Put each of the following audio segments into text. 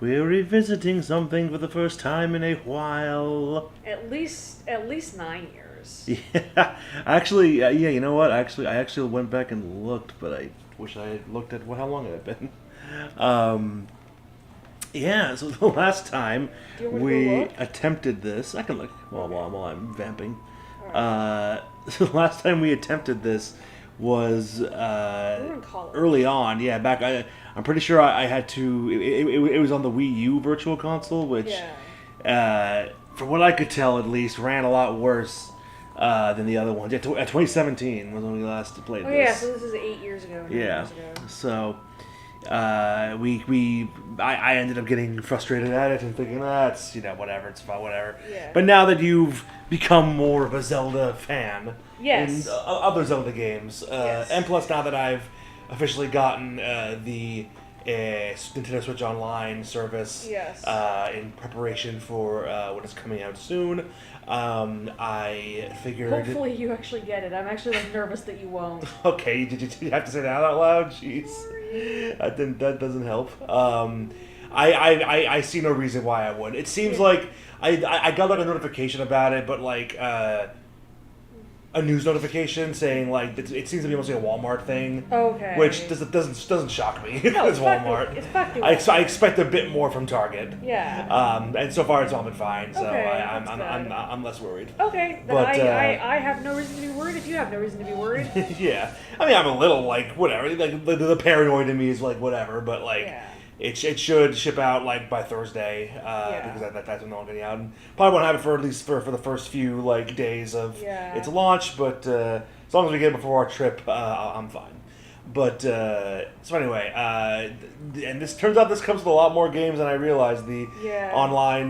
We're revisiting something for the first time in a while. At least 9 years. Yeah, actually, yeah. You know what? I actually went back and looked, but I wish I had looked at how long it had been. Um, yeah. So the last time Do you want me to go we look? attempted this, I can look Okay. while I'm vamping. Alright. So the last time we attempted this was We were in college. early on. Yeah, back. I'm pretty sure I had to. It was on the Wii U Virtual Console, which, from what I could tell, at least, ran a lot worse than the other ones. Yeah, 2017 was when we last played Oh this. yeah, so this is 8 years ago. 9 Yeah. years ago. So, I ended up getting frustrated at it and thinking that's whatever, it's fine, whatever. Yeah. But now that you've become more of a Zelda fan, Yes. in other Zelda games, Yes. and plus now that I've officially gotten the Nintendo Switch Online service, Yes. in preparation for what is coming out soon, I figured. Hopefully you actually get it. I'm actually nervous that you won't. Okay, did you have to say that out loud? Jeez, that doesn't help. I see no reason why I would. It seems like I got a notification about it, but a news notification saying it seems to be mostly a Walmart thing. Okay. Which doesn't shock me. No, It's Walmart. It's back to I Walmart. expect a bit more from Target. Yeah. And so far it's all been fine, so Okay, I'm that's good. I'm less worried. Okay, then But, I have no reason to be worried if you have no reason to be worried. Yeah, I mean I'm a little whatever. The paranoid in me is whatever, but Yeah. it should ship out by Thursday because that's when they're all getting out. And probably won't have it for at least for the first few days of Yeah. its launch, but as long as we get it before our trip, I'm fine. But so anyway, and this turns out this comes with a lot more games than I realized. The Yeah. online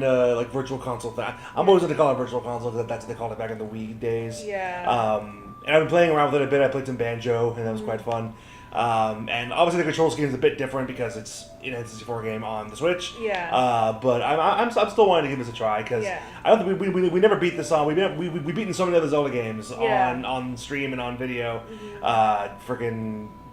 virtual console thing. I'm always going to call it virtual console because that's what they called it back in the Wii days. Yeah. And I've been playing around with it a bit. I played some Banjo, and that was quite fun. And obviously the control scheme is a bit different because it's an N64 game on the Switch. Yeah. But I'm still wanting to give this a try because Yeah. I don't think we never beat this on. We beaten so many other Zelda games Yeah. on stream and on video.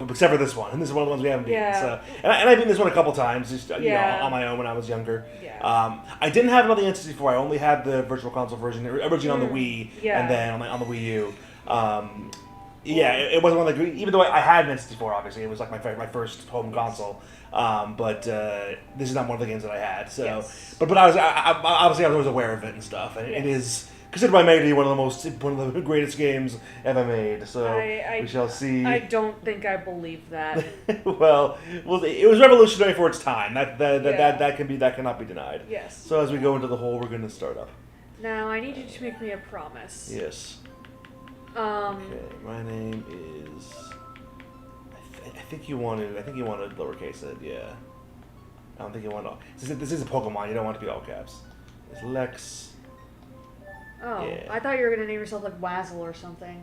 Except for this one, and this is one of the ones we haven't beaten. Yeah. So and I've beaten this one a couple times, just Yeah. on my own when I was younger. Yeah. I didn't have it on the N64. I only had the Virtual Console version originally on the Wii, Yeah. and then on the Wii U. Yeah, it wasn't one even though I had an N64, obviously it was my first home console. But this is not one of the games that I had. So, Yes. but I was obviously I was always aware of it and stuff, and it is considered by many one of the greatest games ever made. So we shall see. I don't think I believe that. well, it was revolutionary for its time. That cannot be denied. Yes. So as we go into the hole, we're going to start up. Now I need you to make me a promise. Yes. Um. Okay, my name is. I think you want to lowercase it. Yeah. I don't think you want to. This is a Pokemon. You don't want it to be all caps. It's Lex. Oh, Yeah. I thought you were gonna name yourself Wazzle or something.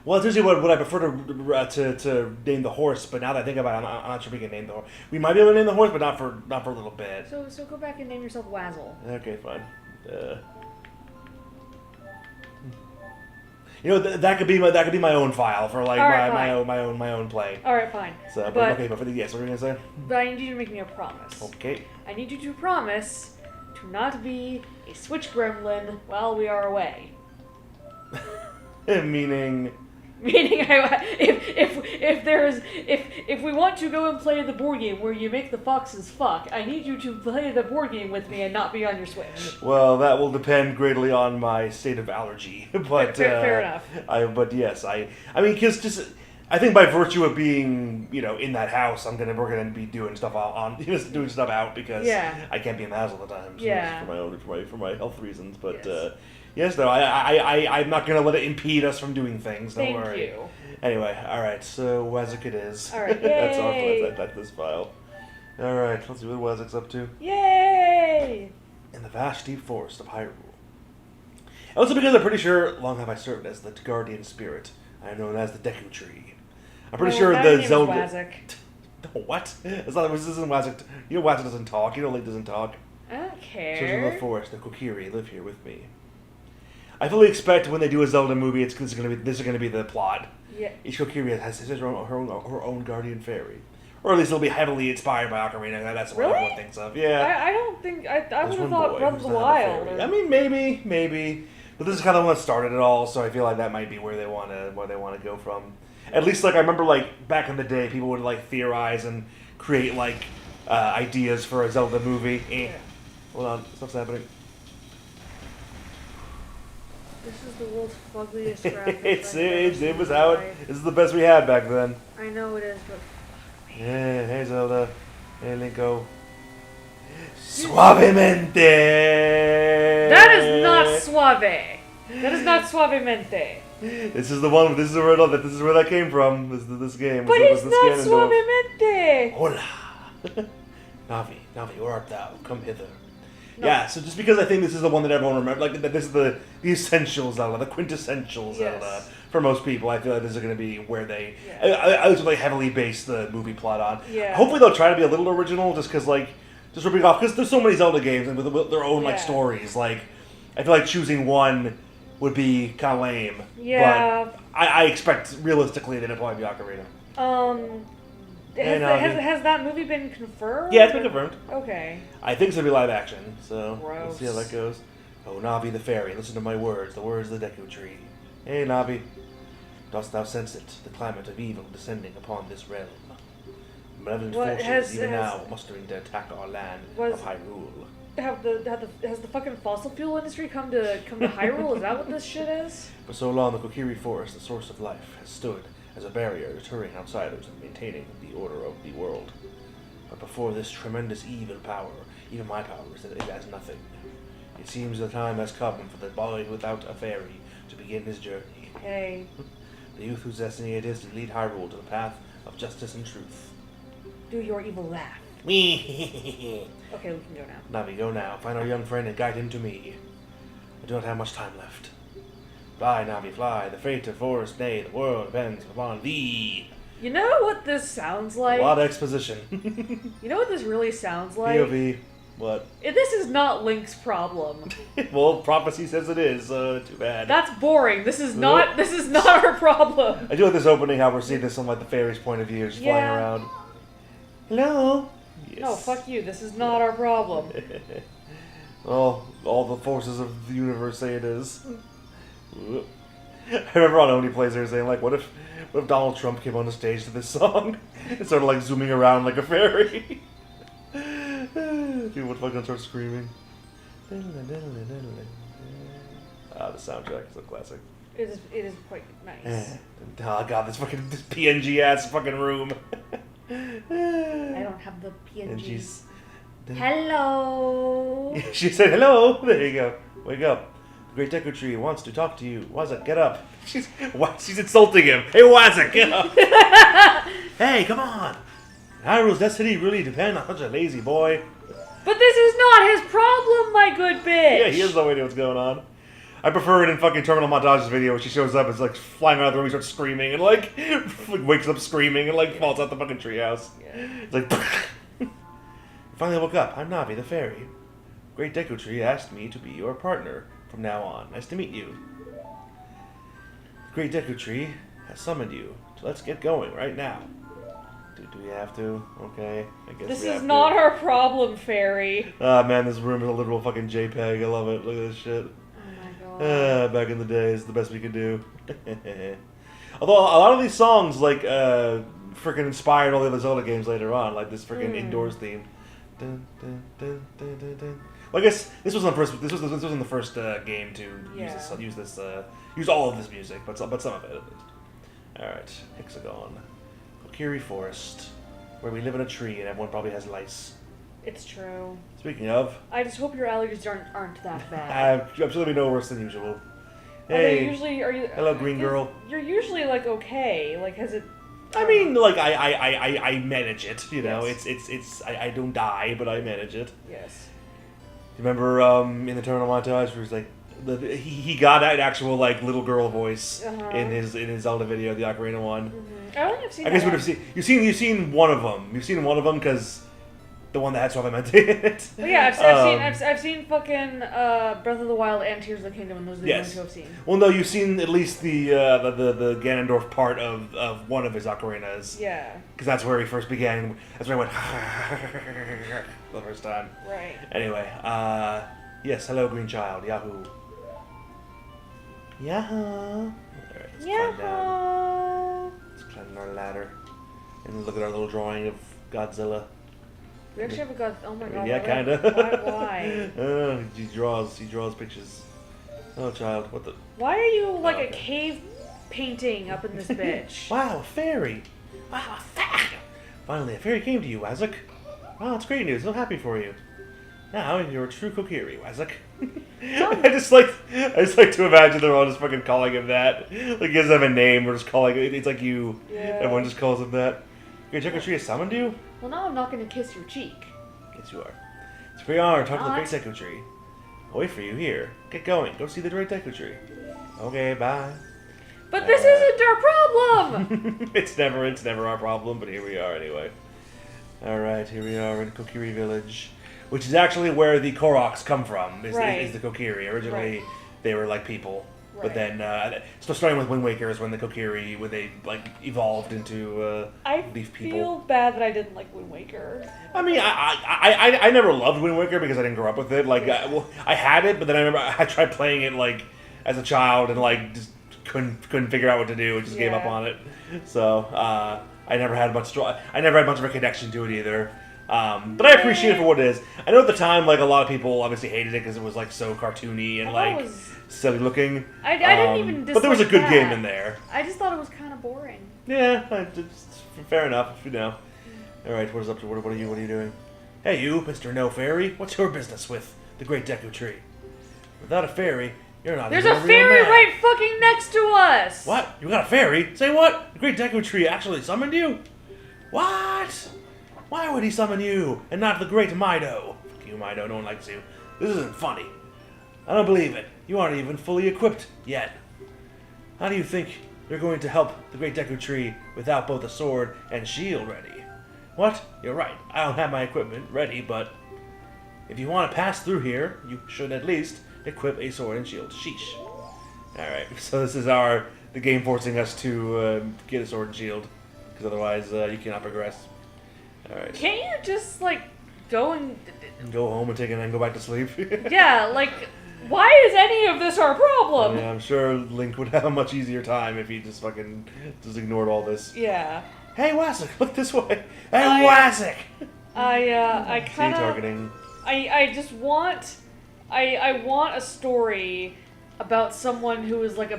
Well, it's usually what I prefer to name the horse. But now that I think about it, I'm not sure we can name the horse. We might be able to name the horse, but not for a little bit. So go back and name yourself Wazzle. Okay, fine. That could be my own file for Alright, my own play. All right, fine. So, but okay, but for yes, what were you gonna say? but I need you to make me a promise. Okay. I need you to promise to not be a Switch gremlin while we are away. Meaning. Meaning, if we want to go and play the board game where you make the foxes fuck, I need you to play the board game with me and not be on your Switch. Well, that will depend greatly on my state of allergy, but Fair enough. But yes, I mean, because just I think by virtue of being in that house, we're gonna be doing stuff doing stuff out because Yeah. I can't be in the house all the time. So Yeah. for my health reasons, but. Yes. Yes, though, I'm not going to let it impede us from doing things, don't Thank worry. you. Anyway, alright, so Wazzik it is. Alright, That's yay! that's this file. Alright, let's see what Wazzik's up to. Yay! In the vast deep forest of Hyrule. Also because I'm pretty sure, long have I served as the guardian spirit, I am known as the Deku Tree. I'm pretty sure my the name is Zelda... Wazzik. What? It's not, this isn't Wazzik. Wazzik doesn't talk, Link doesn't talk. I don't Children of care. the forest, the Kokiri, live here with me. I fully expect when they do a Zelda movie, this is going to be the plot. Yeah. Each Kokiri has her own guardian fairy. Or at least it'll be heavily inspired by Ocarina. That's what everyone thinks of. Yeah. I don't think... I would have thought Breath of the Wild. I mean, maybe. But this is kind of the one that started it all, so I feel like that might be where they want to go from. At least, like, I remember, like, back in the day, people would, like, theorize and create, like, ideas for a Zelda movie. Yeah. Hold on. Stuff's happening. This is the world's fuggliest graphics. It was how it... This is the best we had back then. I know it is, but... Yeah, hey Zelda. Hey Linko. Suavemente! That is not suave. That is not suavemente. This is the one. This is where that came from. This game. But it's not suavemente. Hola, Navi, where art thou? Come hither. No. Yeah. So just because I think this is the one that everyone remembers, like this is the essential Zelda, the quintessential Zelda for most people. I feel like this is going to be where they. Yeah. I was really heavily based the movie plot on. Yeah. Hopefully they'll try to be a little original, just because just ripping off, because there's so many Zelda games and with their own like stories. Like I feel like choosing one would be kind of lame. Yeah. But I expect realistically that it'll probably be Ocarina. Has that movie been confirmed? Yeah, it's been confirmed. Okay. I think it's going to be live action, so Gross. We'll see how that goes. Oh, Navi the fairy, listen to my words, the words of the Deku Tree. Hey, Navi, dost thou sense it, the climate of evil descending upon this realm? Malevolent forces even now mustering to attack our land of Hyrule. Has the fucking fossil fuel industry come to Hyrule? Is that what this shit is? For so long, the Kokiri Forest, the source of life, has stood as a barrier deterring outsiders and maintaining the order of the world. But before this tremendous evil power, even my power is as nothing. It seems the time has come for the boy without a fairy to begin his journey. Hey. The youth whose destiny it is to lead Hyrule to the path of justice and truth. Do your evil laugh. Okay, we can go now. Navi, go now. Find our young friend and guide him to me. I do not have much time left. Fly, Navi, fly. The fate of forest, nay, the world depends upon thee. You know what this sounds like? A lot of exposition. You know what this really sounds like? POV. What? This is not Link's problem. Well, prophecy says it is. Too bad. That's boring. This is not our problem. I do like this opening. How we're seeing this from like the fairy's point of view, just flying around. Hello. Yes. No, fuck you. This is not our problem. Well, all the forces of the universe say it is. I remember on Oni Plays they were saying, like, what if Donald Trump came on the stage to this song and started, like, zooming around like a fairy? People would fucking start screaming. Ah, the soundtrack is a classic. It is quite nice. Oh, God, this PNG-ass fucking room. I don't have the PNGs. Hello! She said hello! There you go. Wake up. The Great Deku Tree wants to talk to you. Waza, get up. She's insulting him. Hey, Waza, get up. Hey, come on. Hyrule's destiny really depends on such a lazy boy. But this is not his problem, my good bitch. Yeah, he has no idea what's going on. I prefer it in fucking Terminal Montage's video when she shows up, it's like flying around the room, he starts screaming and like wakes up screaming and like falls out the fucking treehouse. Yeah. It's like finally woke up. I'm Navi the fairy. Great Deku Tree asked me to be your partner from now on. Nice to meet you. The Great Deku Tree has summoned you, so let's get going right now. Do we have to? Okay, I guess this we have is not our problem, fairy. Ah, man, this room is a literal fucking JPEG. I love it. Look at this shit. Oh my god. Back in the day, it's the best we could do. Although a lot of these songs, like, freaking inspired all the other Zelda games later on, like this freaking indoors theme. Dun, dun, dun, dun, dun, dun. Well, I guess this was on the first. This was in the first game to use all of this music, but some of it at least. All right, Hexagon. Kokiri Forest, where we live in a tree and everyone probably has lice. It's true. Speaking of, I just hope your allergies aren't that bad. I'm sure they'll be no worse than usual. Hey, are you? Hello, green girl. You're usually like okay. Like has it? I mean, like I manage it. You know, yes. I don't die, but I manage it. Yes. Remember in the Terminal Montage where he's like. He got an actual like little girl voice in his Zelda video, the Ocarina one. I don't have seen. I guess you've seen one of them. You've seen one of them because The one that had Suave Mente in it. Well, yeah, I've seen fucking Breath of the Wild and Tears of the Kingdom, and those are the only two I've seen. Well, no, you've seen at least the Ganondorf part of one of his ocarinas. Yeah. Because that's where he first began. That's where I went the first time. Right. Anyway, yes, hello, green child, Yahoo. Yahoo. Alright, let's climb down. Let's climb our ladder and look at our little drawing of Godzilla. We actually have a god. Oh my god. Yeah, kind of. Why? He draws pictures. Oh, child, what the? Why are you like a cave painting up in this bitch? Wow, a fairy! Wow, a fairy! Finally, a fairy came to you, Wazak. Wow, that's great news. I'm happy for you. Now you're a true Kokiri, Wazak. I just like to imagine they're all just fucking calling him that. Like he doesn't have a name. We're just calling it. It's like you. Yeah. Everyone just calls him that. Your Deku has summoned you? Well, now I'm not going to kiss your cheek. Yes, you are. It's a great honor to talk to the Great Deku Tree. I'll wait for you here. Get going. Go see the Great Deku Tree. Okay, bye. But this isn't our problem! It's never our problem, but here we are anyway. Alright, here we are in Kokiri Village. Which is actually where the Koroks come from, is the Kokiri. Originally, they were like people. Right. But then, so starting with Wind Waker is when the Kokiri, when they like evolved into leaf people. I feel bad that I didn't like Wind Waker. I mean, I never loved Wind Waker because I didn't grow up with it. Like, I had it, but then I remember I tried playing it like as a child and like just couldn't figure out what to do and just gave up on it. So I never had much of a connection to it either. But I appreciate it for what it is. I know at the time, like, a lot of people obviously hated it because it was, like, so cartoony and, like, silly looking. I didn't even dislike but there was a good game in there. I just thought it was kind of boring. Yeah, fair enough, you know. Alright, what is up to, what are you doing? Hey, you, Mr. No Fairy, what's your business with the Great Deku Tree? Without a fairy, you're not There's a fairy right fucking next to us! What? You got a fairy? Say what? The Great Deku Tree actually summoned you? What? Why would he summon you, and not the great Mido? Fuck you, Mido, no one likes you. This isn't funny. I don't believe it. You aren't even fully equipped yet. How do you think you're going to help the Great Deku Tree without both a sword and shield ready? What? You're right. I don't have my equipment ready, but if you want to pass through here, you should at least equip a sword and shield. Sheesh. Alright, so this is the game forcing us to get a sword and shield, because otherwise you cannot progress. Alright. Can't you just, like, go and go home and go back to sleep? Yeah, like, why is any of this our problem? Yeah, I'm sure Link would have a much easier time if he just fucking ignored all this. Yeah. Hey, Wasik, look this way. Hey, Wasik! I kind of... targeting. I just want... I want a story about someone who is, like,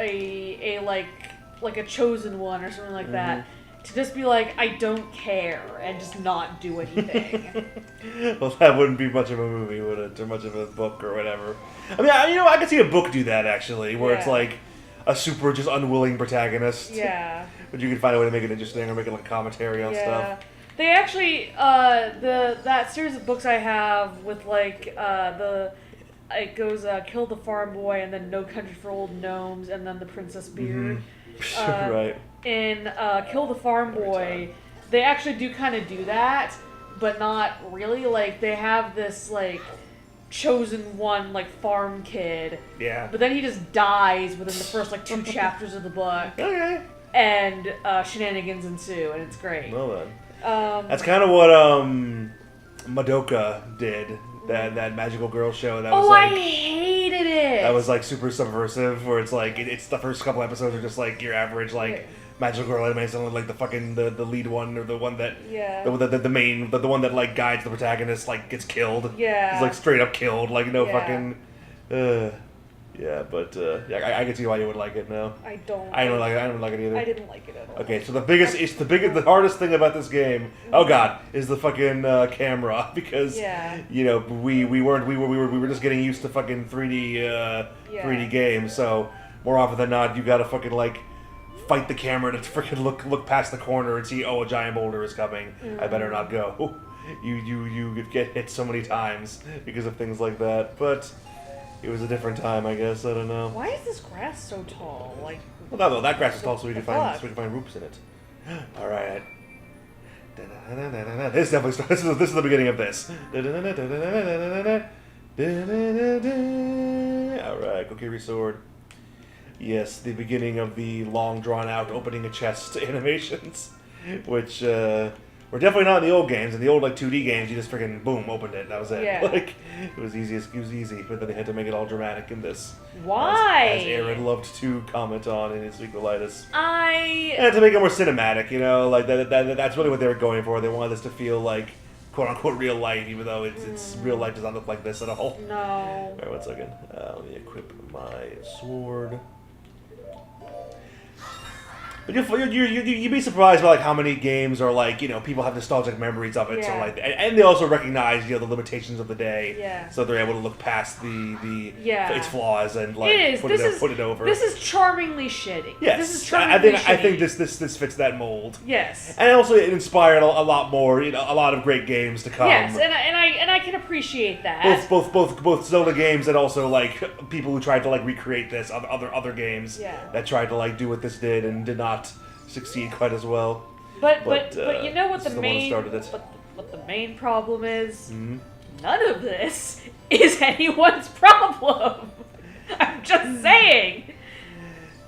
a chosen one or something like that. To just be like, I don't care, and just not do anything. Well, that wouldn't be much of a movie, would it? Or much of a book or whatever. I mean, I could see a book do that, actually, where it's like a super just unwilling protagonist. Yeah. But you could find a way to make it interesting or make it like commentary on stuff. They actually, that series of books I have with like, it goes, Kill the Farm Boy, and then No Country for Old Gnomes, and then The Princess Beard. Right. In Kill the Farm Boy, they actually do kind of do that, but not really. Like, they have this, like, chosen one, like, farm kid. Yeah. But then he just dies within the first, like, 2 chapters of the book. Okay. And shenanigans ensue, and it's great. Well then. That's kind of what Madoka did. That magical girl show that was like... I hated it! That was like super subversive, where it's like, it's the first couple episodes are just like your average, like, magical girl anime, something like the fucking, the lead one, or the one that... Yeah. The main, the one that, like, guides the protagonist, like, gets killed. Yeah. He's, like, straight up killed, like, no fucking... yeah, but, I can see why you would like it now. I don't like it either. I didn't like it at all. Okay, so the hardest thing about this game, oh god, is the fucking camera, because you know we were just getting used to fucking 3D games, so more often than not you gotta fucking like fight the camera to freaking look past the corner and see, oh, a giant boulder is coming. I better not go. You get hit so many times because of things like that, but. It was a different time, I guess. I don't know. Why is this grass so tall? Like, well, no, that grass is tall so we can find roots in it. All right. This definitely starts. This is the beginning of this. Alright, Kokiri Sword. Yes, the beginning of the long drawn out opening a chest animations. Which were definitely not in the old games. In the old 2D games, you just freaking boom, opened it, and that was it. Yeah. It was easy, but then they had to make it all dramatic in this. Why? As Aaron loved to comment on in his Equalitis. And to make it more cinematic, that's really what they were going for. They wanted this to feel like quote unquote real life, even though it's real life does not look like this at all. No. Alright, 1 second. Let me equip my sword. But you'd be surprised by how many games are people have nostalgic memories of it. Yeah. So and they also recognize the limitations of the day. Yeah. So they're able to look past its flaws and put it over. This is charmingly shitty. Yes, this is charmingly shitty. I think this fits that mold. Yes. And also it inspired a lot more, a lot of great games to come. Yes, and I can appreciate that. Both Zelda games and also people who tried to recreate this other games that tried to do what this did and did not succeed quite as well. But you know what the main problem is? Mm-hmm. None of this is anyone's problem. I'm just saying.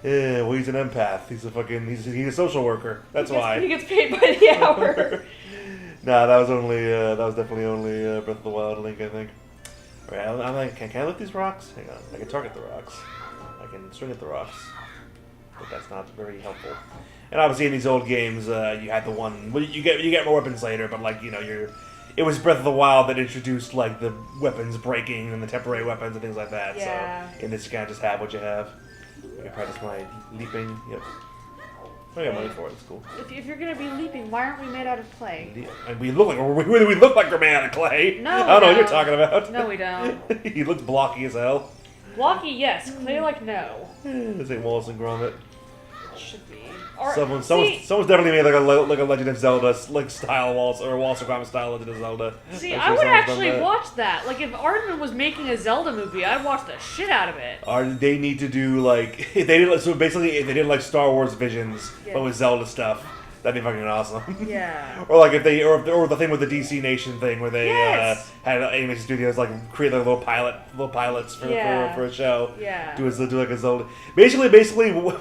Yeah, well, he's an empath. He's a social worker. That's why he gets paid by the hour. Nah, that was definitely only Breath of the Wild Link, I think. Alright, can I lift these rocks? Hang on, I can target the rocks. I can swing at the rocks. But that's not very helpful. And obviously in these old games, you had the one. Well, you get more weapons later, but it was Breath of the Wild that introduced the weapons breaking and the temporary weapons and things like that. Yeah. So in this, you kind of just have what you have. I can practice my leaping. Yep. I got money for it. It's cool. If you're gonna be leaping, why aren't we made out of clay? And we look like we're made out of clay. No, I don't know what you're talking about. No, we don't. He looks blocky as hell. Blocky, yes. Clay, no. This ain't Wallace and Gromit. It should be. Someone's definitely made a Legend of Zelda style Wallace or Wallace and Gromit style Legend of Zelda. See, I would actually watch that. If Aardman was making a Zelda movie, I'd watch the shit out of it. They need to do if they did Star Wars Visions, but with Zelda stuff. That'd be fucking awesome. Yeah. Or the thing with the DC Nation thing where they had animation studios create little pilots for a show. Yeah. Do a Zelda. Basically, what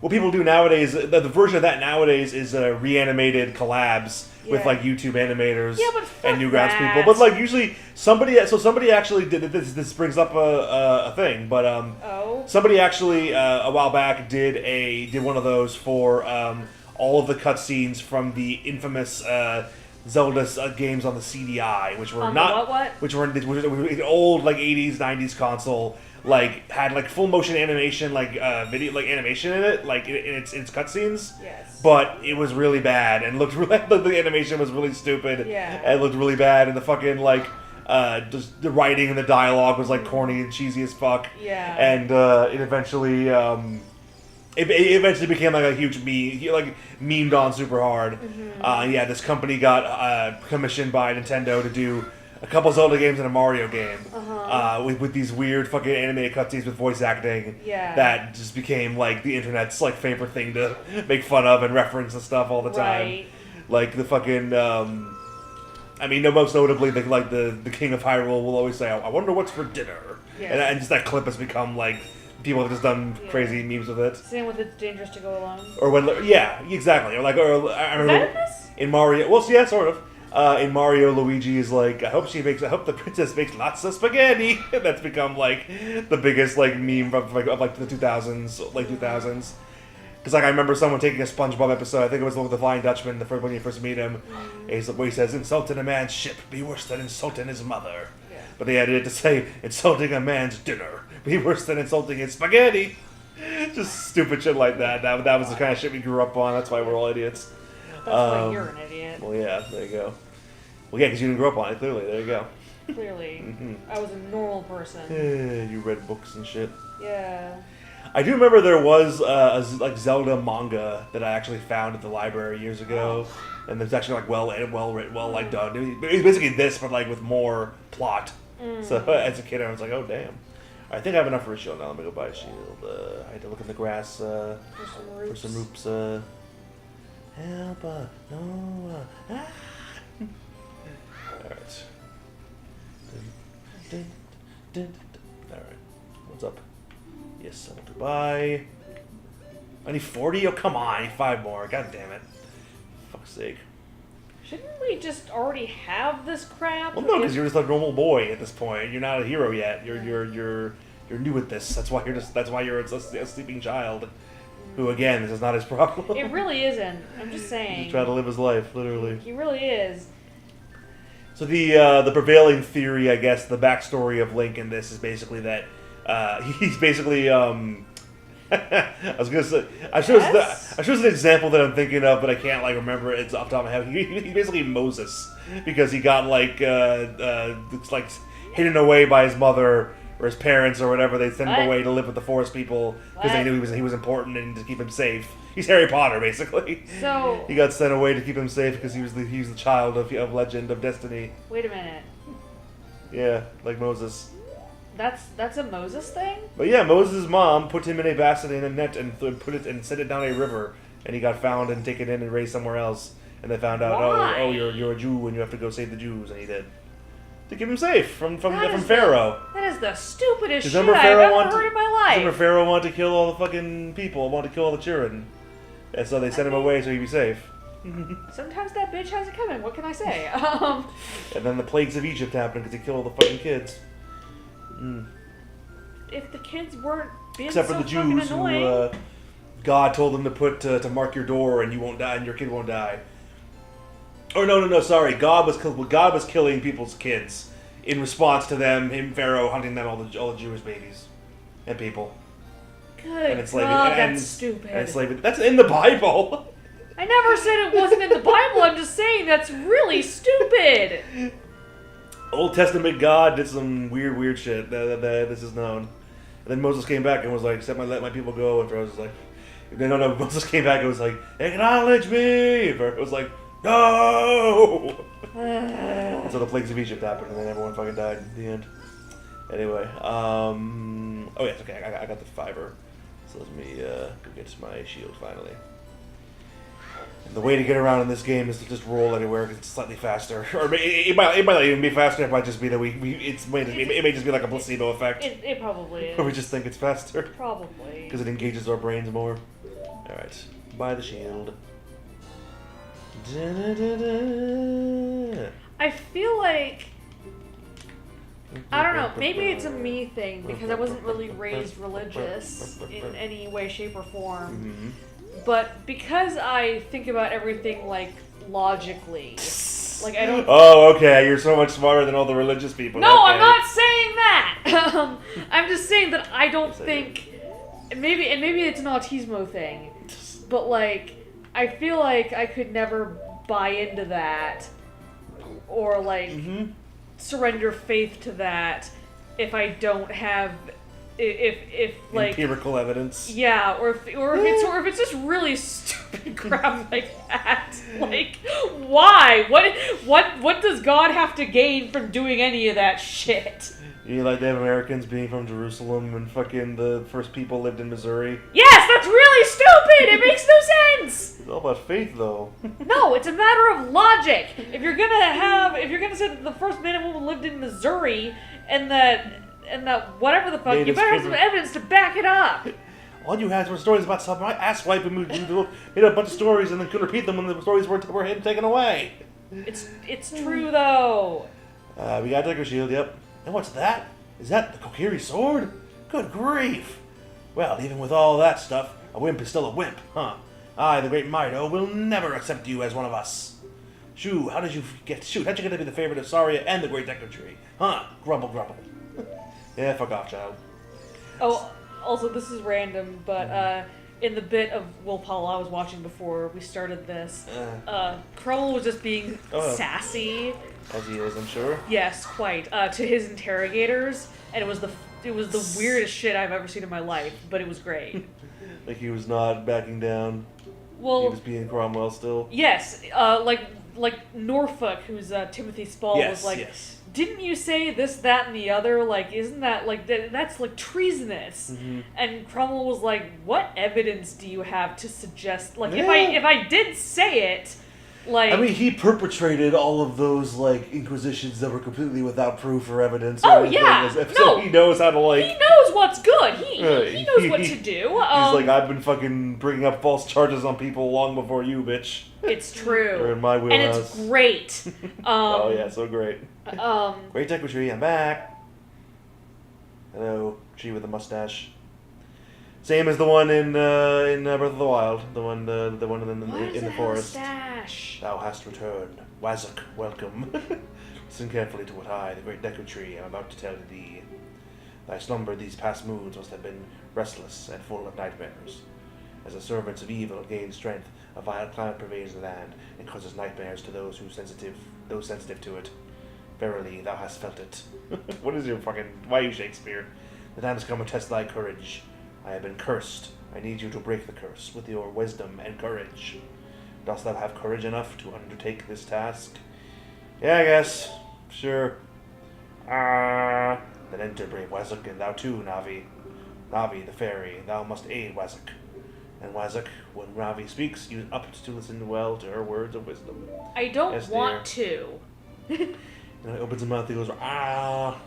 people do nowadays, the version of that nowadays is reanimated collabs with YouTube animators and Newgrounds people. But usually somebody actually did this. This brings up a thing, but somebody actually a while back did one of those for all of the cutscenes from the infamous Zelda games on the CDI, which were which were an old 80s 90s console. Had full motion animation, video, animation in it, in its cutscenes. Yes. But it was really bad and looked really. The animation was really stupid. Yeah. And looked really bad, and the fucking just the writing and the dialogue was corny and cheesy as fuck. Yeah. And it eventually became a huge meme, memed on super hard. Mm-hmm. This company got commissioned by Nintendo to do a couple Zelda games and a Mario game, with these weird fucking animated cutscenes with voice acting. Yeah. That just became the internet's favorite thing to make fun of and reference and stuff all the time. Right. The fucking, most notably the King of Hyrule will always say, "I wonder what's for dinner," and just that clip has become people have just done crazy memes with it. Same with "It's Dangerous to Go Alone." Or when, exactly. Or I remember is that in this? In Mario. Well, yeah, sort of. In Mario, Luigi is I hope the princess makes lots of spaghetti. And that's become the biggest meme of the 2000s, late 2000s. Because I remember someone taking a SpongeBob episode. I think it was the Flying Dutchman. When you first meet him, where he says, "Insulting a man's ship be worse than insulting his mother." Yeah. But they added it to say, "Insulting a man's dinner be worse than insulting his spaghetti." Just stupid shit like that. That was the kind of shit we grew up on. That's why we're all idiots. That's why you're an idiot. Well, yeah, there you go. Well, yeah, because you didn't grow up on it, clearly. There you go. Clearly. Mm-hmm. I was a normal person. You read books and shit. Yeah. I do remember there was a Zelda manga that I actually found at the library years ago. And it's actually well written, done. It was basically this, but with more plot. So as a kid, I was like, oh, damn. I think I have enough for a shield now. Let me go buy a shield. I had to look in the grass for some roots. Help us. No. Ah. Alright. Alright. What's up? Yes, I want to buy. I need 40? Oh, come on. I need 5 more. God damn it. Fuck's sake. Shouldn't we just already have this crap? Well, no, because you're just a normal boy at this point. You're not a hero yet. You're new at this. That's why you're a sleeping child. Who, again, this is not his problem. It really isn't. I'm just saying. He's trying to live his life, literally. He really is. So the prevailing theory, I guess, the backstory of Link in this is basically that he's basically I was gonna say I chose an example that I'm thinking of, but I can't remember it. It's off the top of my head. He's basically Moses because he got it's like hidden away by his mother or his parents or whatever. They sent him away to live with the forest people because they knew he was important and to keep him safe. He's Harry Potter, basically. So he got sent away to keep him safe because he was the child of legend of destiny. Wait a minute. Yeah, like Moses. That's a Moses thing? But yeah, Moses' mom put him in a basket in a net and sent it down a river, and he got found and taken in and raised somewhere else. And they found out, oh, you're a Jew and you have to go save the Jews, and he did to keep him safe from Pharaoh. That is the stupidest shit I've ever heard in my life. Remember, Pharaoh wanted to kill all the fucking people, wanted to kill all the children, and so they sent him away so he'd be safe. Sometimes that bitch has it coming. What can I say? And then the plagues of Egypt happened because he killed all the fucking kids. If the kids weren't being except so for the Jews annoying. who God told them to put to mark your door and you won't die and your kid won't die. Oh no, sorry. God was killing people's kids in response to Pharaoh hunting down all the Jewish babies and people. Good God, that's stupid. And enslaving. That's in the Bible. I never said it wasn't in the Bible. I'm just saying that's really stupid. Old Testament God did some weird shit. That this is known. And then Moses came back and was like, let my people go. And Pharaoh was like, no. Moses came back and was like, acknowledge me. And Pharaoh was like, no. And so the plagues of Egypt happened, and then everyone fucking died in the end. Anyway, oh yes, okay, I got the fiber. So let me go get my shield finally. And the way to get around in this game is to just roll anywhere because it's slightly faster. Or it might not even be faster. It might just be that it may just be like a placebo effect. It probably is. Or we just think it's faster. Probably. Because it engages our brains more. Alright, buy the shield. I feel like... I don't know, maybe it's a me thing because I wasn't really raised religious in any way, shape, or form. Mm-hmm. But because I think about everything, logically, I don't... Oh, okay, you're so much smarter than all the religious people. No, okay. I'm not saying that! I'm just saying that I don't think... Maybe it's an autismo thing, but, I feel like I could never buy into that, or, surrender faith to that if I don't have... If empirical evidence. Yeah, or if it's just really stupid crap like that. Why? What does God have to gain from doing any of that shit? You like them Americans being from Jerusalem and fucking the first people lived in Missouri? Yes, that's really stupid! It makes no sense! It's all about faith, though. No, it's a matter of logic. If you're gonna say that the first man and woman lived in Missouri and that whatever the fuck, you better have some evidence to back it up. All you had were stories about some asswipe and made a bunch of stories and then couldn't repeat them when the stories were taken away. It's true, though. We got a Dagger Shield, yep. And what's that? Is that the Kokiri sword? Good grief! Well, even with all that stuff, a wimp is still a wimp, huh? I, the great Mido, will never accept you as one of us. Shoo, how'd you get to be the favorite of Saria and the Great Decker Tree? Huh? Grumble. Yeah, fuck off, child. Oh, also, this is random, but in the bit of Will Paul I was watching before we started this, Crumble was just being sassy. As he is, I'm sure. Yes, quite. To his interrogators, and it was the weirdest shit I've ever seen in my life, but it was great. He was not backing down. Well, he was being Cromwell still. Yes, like Norfolk, who's Timothy Spall, was like, didn't you say this, that, and the other? Like, isn't that like that's like treasonous? Mm-hmm. And Cromwell was like, what evidence do you have to suggest? Like, if I did say it, like, I mean, he perpetrated all of those like inquisitions that were completely without proof or evidence. Oh yeah, so he knows how to like. He knows what's good. He knows what to do. He's like, I've been fucking bringing up false charges on people long before you, bitch. It's true. You're in my wheelhouse. And it's great. Oh yeah, so great. Great Deku Tree, I'm back. Hello, tree with a mustache. Same as the one in Breath of the Wild, the one in the forest. Mustache? Thou hast returned, Wazuk. Welcome. Listen carefully to what I, the Great Deku Tree, am about to tell thee. Thy slumber these past moons must have been restless and full of nightmares. As the servants of evil gain strength, a vile cloud pervades the land and causes nightmares to those sensitive to it. Verily, thou hast felt it. What is your fucking... Why are you Shakespeare? The time has come to test thy courage. I have been cursed. I need you to break the curse with your wisdom and courage. Dost thou have courage enough to undertake this task? Yeah, I guess. Sure. Then enter brave Wazuk, and thou too, Navi. Navi, the fairy, thou must aid Wazuk. And Wazuk, when Navi speaks, use up to listen well to her words of wisdom. I don't want to. And he opens his mouth, he goes, ah.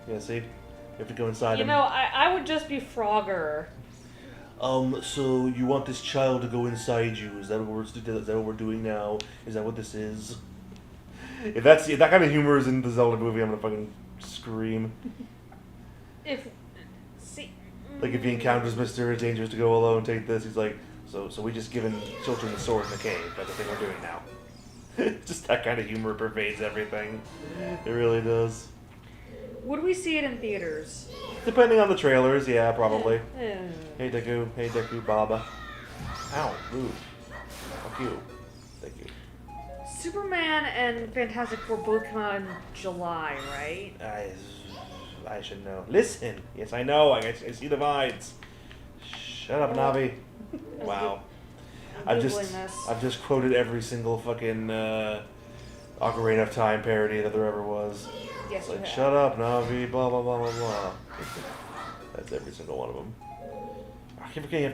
Yeah, see? You have to go inside him. You know, I would just be Frogger. So you want this child to go inside you? Is that what we're doing now? Is that what this is? If that kind of humor is in the Zelda movie, I'm gonna fucking scream. Like if he encounters Mr. It's dangerous to go alone, take this. He's like, so we just given children the sword in the cave. That's the thing we're doing now. Just that kind of humor pervades everything. It really does. Would we see it in theaters? Depending on the trailers, yeah, probably. Hey Deku, Baba. Ow, move. Fuck you. Thank you. Superman and Fantastic Four both come out in July, right? I should know. Listen. Yes, I know. I see the vibes. Shut up, Navi. Wow. I've just quoted every single fucking Ocarina of Time parody that there ever was. Yes, it's like, shut up, Navi, blah, blah, blah, blah, blah. That's every single one of them. I keep forgetting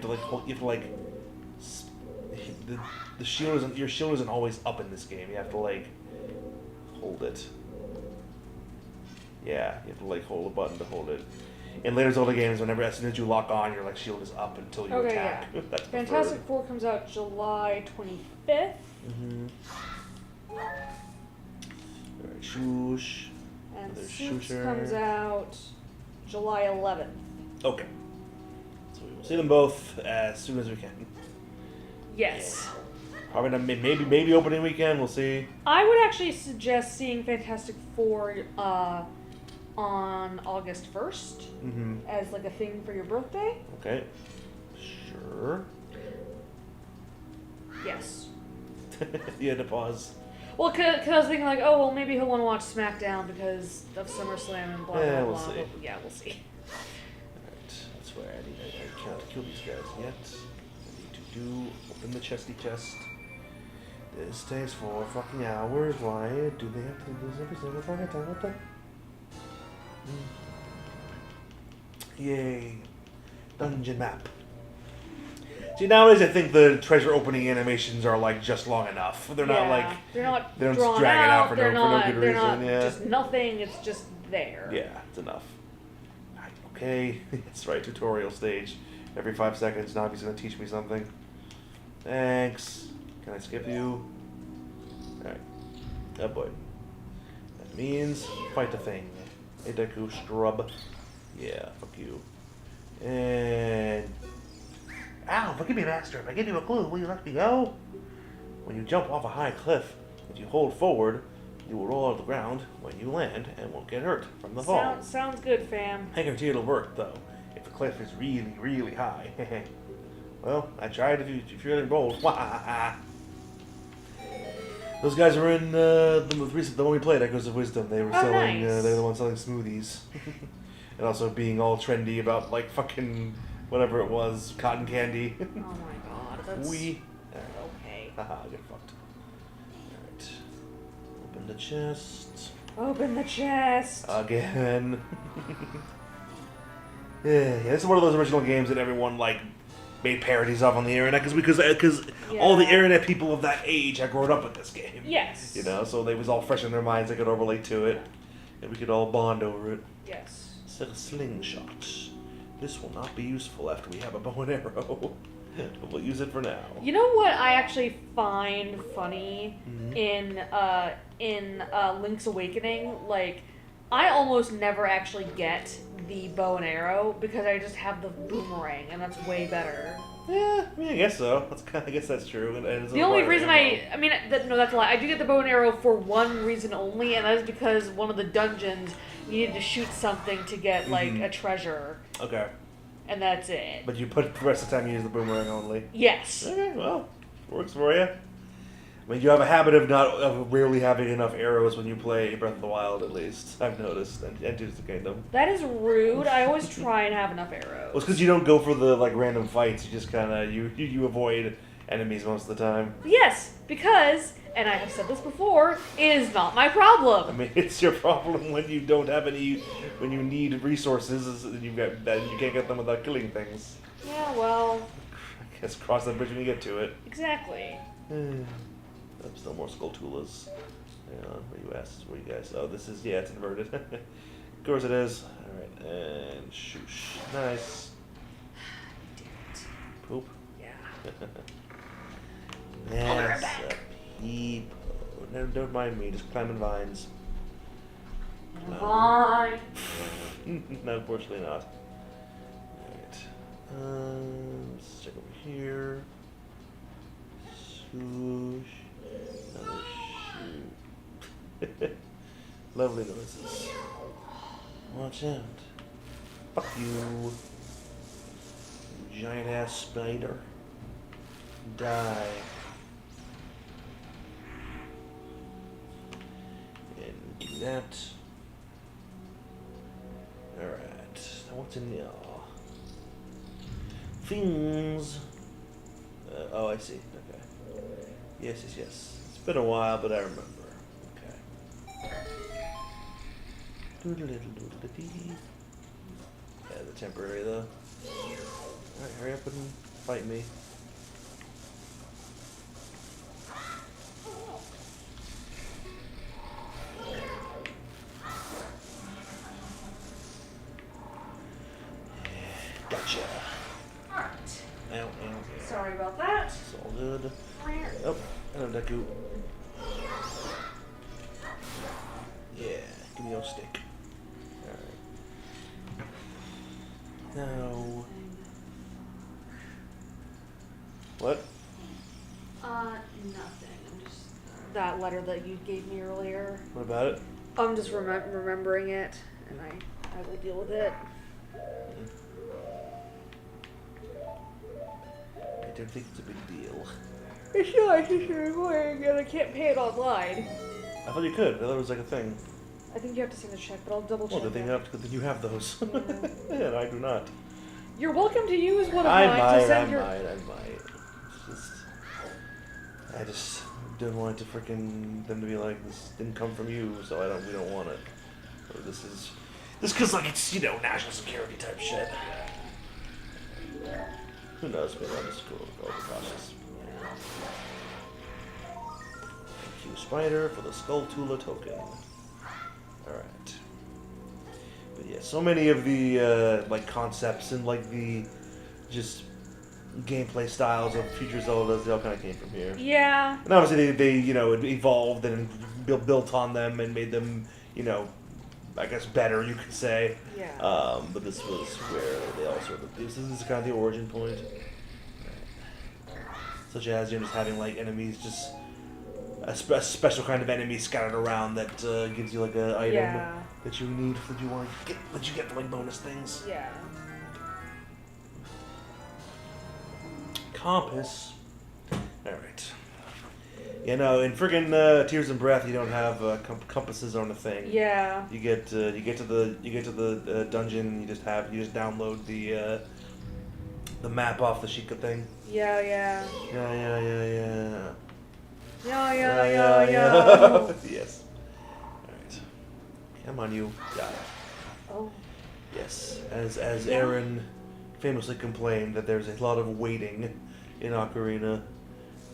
the shield isn't, your shield isn't always up in this game. You have to, like, hold it. Yeah, you have to, like, hold a button to hold it. In later Zelda games, as soon as you lock on, your, like, shield is up until you attack. Yeah. That's Fantastic Four comes out July 25th. Mm-hmm. Alright, shoosh. And Suits comes out July 11th. Okay. So we will see them both as soon as we can. Yes. Yeah. Probably not, maybe opening weekend, we'll see. I would actually suggest seeing Fantastic Four on August 1st as like a thing for your birthday. Okay. Sure. Yes. You had to pause. Well, because I was thinking, like, oh, well, maybe he'll want to watch SmackDown because of SummerSlam and blah, blah, blah. We'll see. But, yeah, we'll see. Alright, that's where I can't kill these guys yet. I need to open the chesty chest. This takes 4 fucking hours. Why do they have to do this every single fucking time? What the? Yay. Dungeon map. See, nowadays I think the treasure opening animations are like just long enough. They're not like they don't just drag it out for no good reason. Not yeah. just nothing. It's just there. Yeah, it's enough. Okay, that's right. Tutorial stage. Every 5 seconds, Navi's gonna teach me something. Thanks. Can I skip you? All right. Oh boy. That means fight the thing. Hey Deku, scrub. Yeah, fuck you. And ow, forgive me, master. If I give you a clue, will you let me go? When you jump off a high cliff, if you hold forward, you will roll out of the ground when you land and won't get hurt from the fall. Sounds good, fam. I guarantee it'll work, though, if the cliff is really, really high. Well, I tried if you're feeling bold. Those guys were in the one we played, Echoes of Wisdom. They were selling, nice. they were the ones selling smoothies. And also being all trendy about, like, fucking whatever it was, cotton candy. Oh my god, that's... Okay. Okay. Haha, get fucked. Alright. Open the chest. Open the chest. Again. Yeah, this is one of those original games that everyone like made parodies of on the internet because all the internet people of that age had grown up with this game. Yes. You know, so it was all fresh in their minds. They could all relate to it, and we could all bond over it. Yes. Set a slingshot. This will not be useful after we have a bow and arrow. But we'll use it for now. You know what I actually find funny in Link's Awakening? Like, I almost never actually get the bow and arrow because I just have the boomerang, and that's way better. Yeah, I mean, I guess so. I guess that's true. And the only reason that's a lie. I do get the bow and arrow for one reason only, and that is because one of the dungeons you needed to shoot something to get like a treasure. Okay. And that's it. But you put the rest of the time you use the boomerang only. Yes. Okay, well, works for you. I mean, you have a habit of rarely having enough arrows when you play Breath of the Wild, at least I've noticed, and Tears of the Kingdom. That is rude. I always try and have enough arrows. Well, it's because you don't go for the like random fights. You just kind of you avoid enemies most of the time. Yes, because, and I have said this before, it is not my problem. I mean, it's your problem when you don't have any, when you need resources, and you can't get them without killing things. Yeah, well. I guess cross that bridge when you get to it. Exactly. Still more Skulltulas. Hang on, where you guys? Oh, this is, yeah, it's inverted. Of course it is. Alright, and shoosh. Nice. Damn it. Poop? Yeah. Yes, peep. Don't mind me, just climbing vines. Vine. No, unfortunately not. Alright. Let's check over here. Swoosh. Another shoot. Lovely noises. Watch out. Fuck you. Giant ass spider. Die. And do that. Alright. Now what's in the things? Oh, I see. Okay. Yes. It's been a while, but I remember. Okay. Yeah, the temporary though. Alright, hurry up and fight me. Gotcha. Alright. Ow. Sorry about that. It's all good. Oh, hello, Deku. Yeah, give me your stick. Alright. Now. What? Nothing. I'm just that letter that you gave me earlier. What about it? I'm just remembering it, and I will deal with it. I don't think it's a big deal. It's not. It's just annoying, and I can't pay it online. I thought you could. I thought it was like a thing. I think you have to send a check, but I'll double check. Well, then you have those. Yeah. And I do not. You're welcome to use one of mine to send your. I might. I just don't want them to be like, this didn't come from you, so we don't want it. Or this because like it's, national security type shit. Who knows, maybe I'm just overcautious. Thank you, Spider, for the Skulltula token. Alright. But yeah, so many of the like concepts and like the just gameplay styles of future Zeldas, they all kind of came from here. Yeah. And obviously they evolved and built on them and made them, I guess better, you could say. Yeah. But this was where they all sort of, this is kind of the origin point. Such as just having like enemies, just a special kind of enemy scattered around that gives you like a item that you need, that you get for like bonus things. Yeah. Compass. Alright. In friggin' Tears and Breath, you don't have compasses on the thing. Yeah. You get to the dungeon. You just download the map off the Sheikah thing. Yeah. Yeah. Yeah. Yes. on you, die. Oh. Yes, as Aaron famously complained that there's a lot of waiting in Ocarina,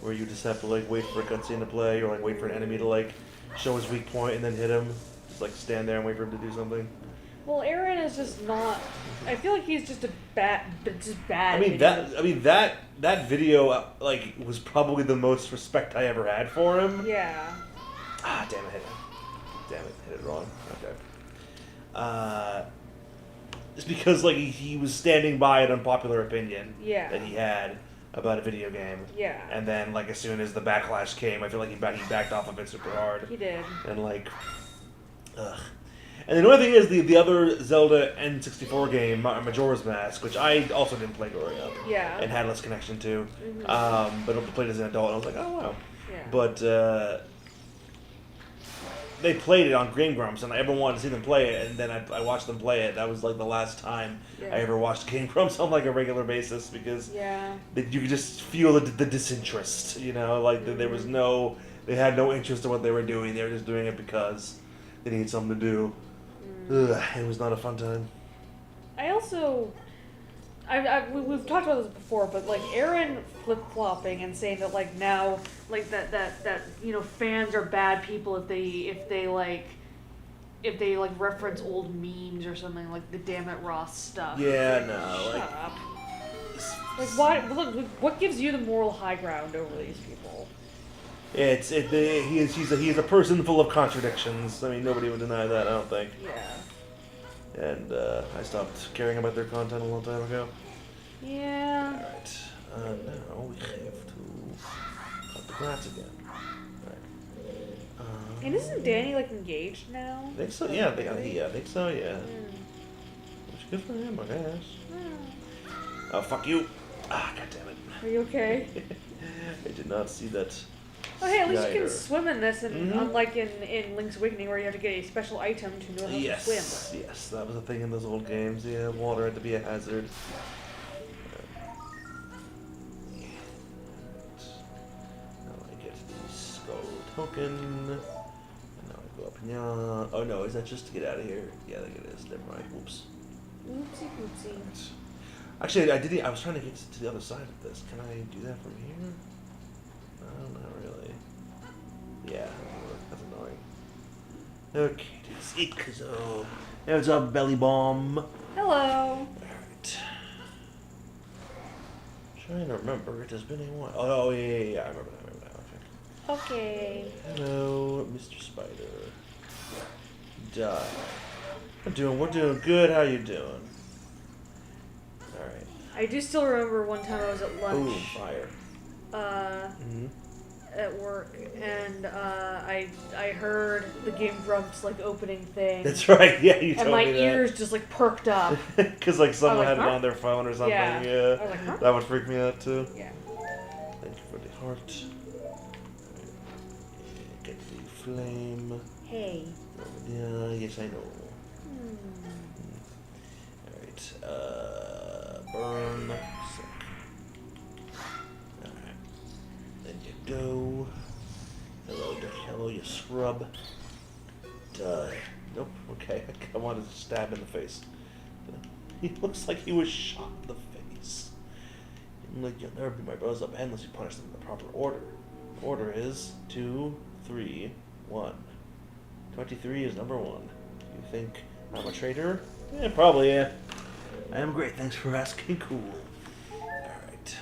where you just have to like wait for a cutscene to play, or like wait for an enemy to like show his weak point and then hit him. Just like stand there and wait for him to do something. Well, Aaron is just not. I feel like he's just bad. I mean that video like was probably the most respect I ever had for him. Yeah. Ah, damn it, hit it wrong. Okay. Just because like he was standing by an unpopular opinion that he had about a video game. Yeah. And then like as soon as the backlash came, I feel like he backed off of it super hard. He did. And like, ugh. And the only thing is the other Zelda N64 game, Majora's Mask, which I also didn't play growing up. Yeah. And had less connection to. But I played as an adult and I was like, oh wow. Yeah. But they played it on Game Grumps, and I ever wanted to see them play it, and then I watched them play it. That was like the last time I ever watched Game Grumps on like a regular basis, because you could just feel the disinterest, you know, like there was they had no interest in what they were doing. They were just doing it because they needed something to do. Ugh, it was not a fun time. We've talked about this before, but like Aaron flip-flopping and saying that like now like that you know fans are bad people if they reference old memes or something, like the Damn It Ross stuff. Yeah, Shut up. Like what gives you the moral high ground over these people? He is a person full of contradictions. I mean, nobody would deny that, I don't think. Yeah. And I stopped caring about their content a long time ago. Yeah. Alright. Now we have to cut the grass again. Alright. And isn't Danny like engaged now? I think so, yeah. I think so, yeah. Which is good for him, I guess. Oh, fuck you. Ah, god damn it. Are you okay? I did not see that. Oh, hey, at least you can swim in this, and unlike in Link's Awakening, where you have to get a special item to know how to swim. Yes, that was a thing in those old games. Yeah, water had to be a hazard. Now I get the skull token. And now I go up here. Oh no, is that just to get out of here? Yeah, I think it is. Never mind. Whoops. Oopsie poopsie. Actually, I was trying to get to the other side of this. Can I do that from here? No, not really. Yeah, that's annoying. Okay, that's it, Kazoo. Hey, what's up, Belly Bomb? Hello. Alright. Trying to remember, it has been a while. Oh, yeah, I remember that, Okay. Hello, Mr. Spider. Die. We're doing good, how you doing? Alright. I do still remember one time I was at lunch. Ooh, fire. At work, and I heard the Game Grumps like opening thing. That's right. Yeah, you told me that. And my ears just like perked up. Because like someone had it on their phone or something. Yeah. I was like, huh? That would freak me out too. Yeah. Thank you for the heart. Get the flame. Hey. Yeah. Yes, I know. All right. Burn. Go. Hello, you scrub. Die. Nope. Okay. I wanted to stab in the face. He looks like he was shot in the face. Like, you'll never be my brothers up unless you punish them in the proper order. The order is 2, 3, 1. 23 is number 1. You think I'm a traitor? Yeah, probably. Yeah. I am great. Thanks for asking. Cool. All right.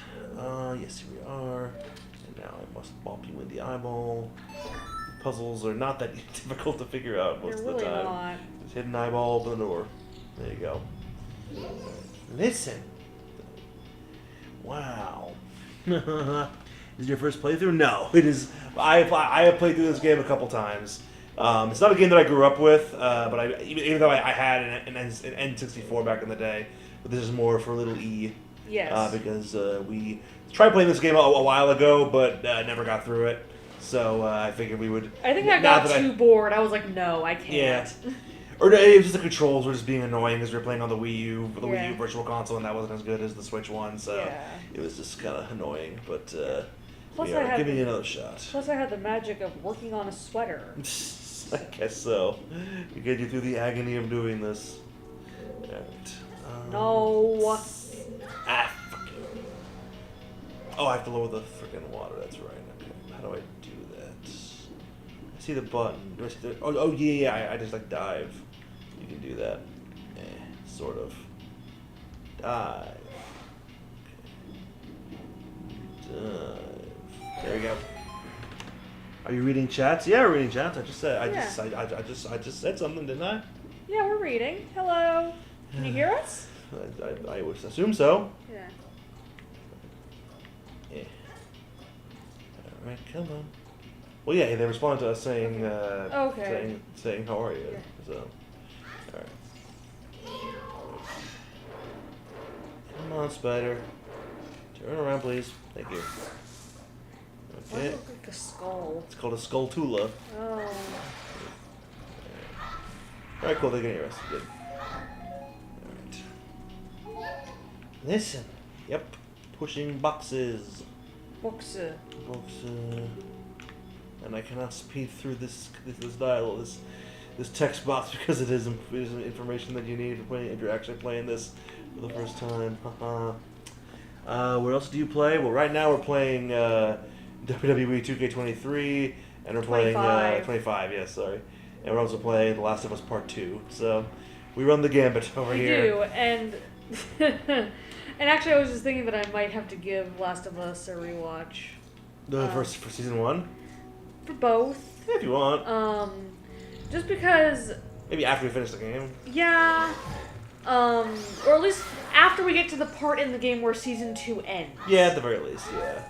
Yes, here we are. Now I must bop you in the eyeball. Puzzles are not that difficult to figure out most of the time. Not. Just hit an eyeball, open the door. There you go. Listen. Wow. Is it your first playthrough? No, it is. I have played through this game a couple times. It's not a game that I grew up with, but even though I had an N64 back in the day, but this is more for little E. Yes. Because we tried playing this game a while ago, but never got through it. So I figured we would. I think I got too bored. I was like, no, I can't. Yeah. Or it was just the controls were just being annoying because we were playing on the Wii U, Wii U Virtual Console, and that wasn't as good as the Switch one. So it was just kind of annoying. But plus give me another shot. Plus, I had the magic of working on a sweater. I guess so. You get you through the agony of doing this. Alright. No. Ah, fuck it. Oh, I have to lower the freaking water. That's right. Okay. How do I do that? I see the button. Oh, yeah. I just like dive. You can do that. Sort of. Dive. Okay. Dive. There we go. Are you reading chats? Yeah, we're reading chats. I just just said something, didn't I? Yeah, we're reading. Hello. Can you hear us? I would assume so. Yeah. Yeah. All right, come on. Well, yeah, they responded to us saying, saying how are you? Yeah. So, all right. Come on, spider. Turn around, please. Thank you. Why does it look like a skull? It's called a skulltula. Oh. Alright, cool, they can hear us. Good. Alright. Listen. Yep. Pushing boxes. Boxer. And I cannot speed through this dialogue, this text box because it is information that you need if you're actually playing this for the first time. What else do you play? Well, right now we're playing WWE 2K23, and we're playing 25. Yes, sorry, and we're also playing The Last of Us Part 2. So we run the gambit over here. We do, and and actually, I was just thinking that I might have to give Last of Us a rewatch. For season 1. For both. Yeah, if you want. Just because. Maybe after we finish the game. Yeah. Or at least after we get to the part in the game where season 2 ends. Yeah, at the very least, yeah.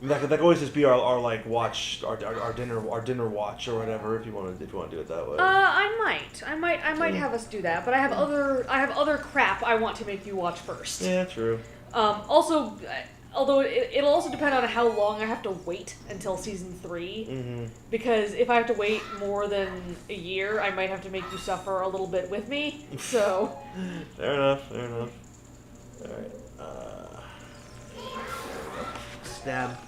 That could always just be our like watch, our dinner watch or whatever if you want to do it that way. I might have us do that, but I have other crap I want to make you watch first. Yeah, true. Also, although it'll also depend on how long I have to wait until season 3. Mm-hmm. Because if I have to wait more than a year, I might have to make you suffer a little bit with me. So. Fair enough. All right. Stab.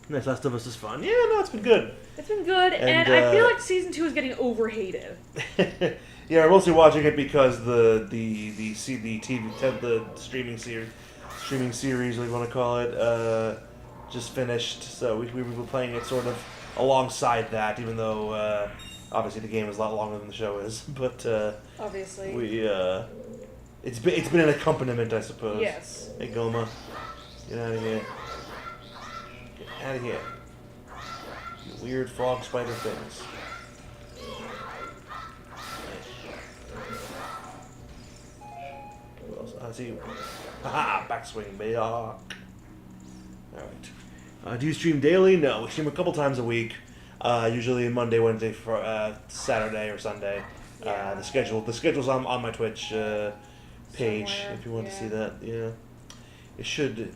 Nice. Last of Us is fun. Yeah, no, it's been good. It's been good, and I feel like season 2 is getting overhated. Yeah, we're mostly watching it because the streaming series, what you want to call it, just finished. So we were playing it sort of alongside that, even though obviously the game is a lot longer than the show is. But obviously it's been an accompaniment, I suppose. Yes. Hey, Goma, get out of here. Get out of here. You weird frog spider things. What else? I see you. Haha, backswing, baby. Alright. Do you stream daily? No, we stream a couple times a week. Usually Monday, Wednesday, Saturday, or Sunday. Yeah. The schedule's on my Twitch page. Somewhere, if you want to see that. Yeah. It should.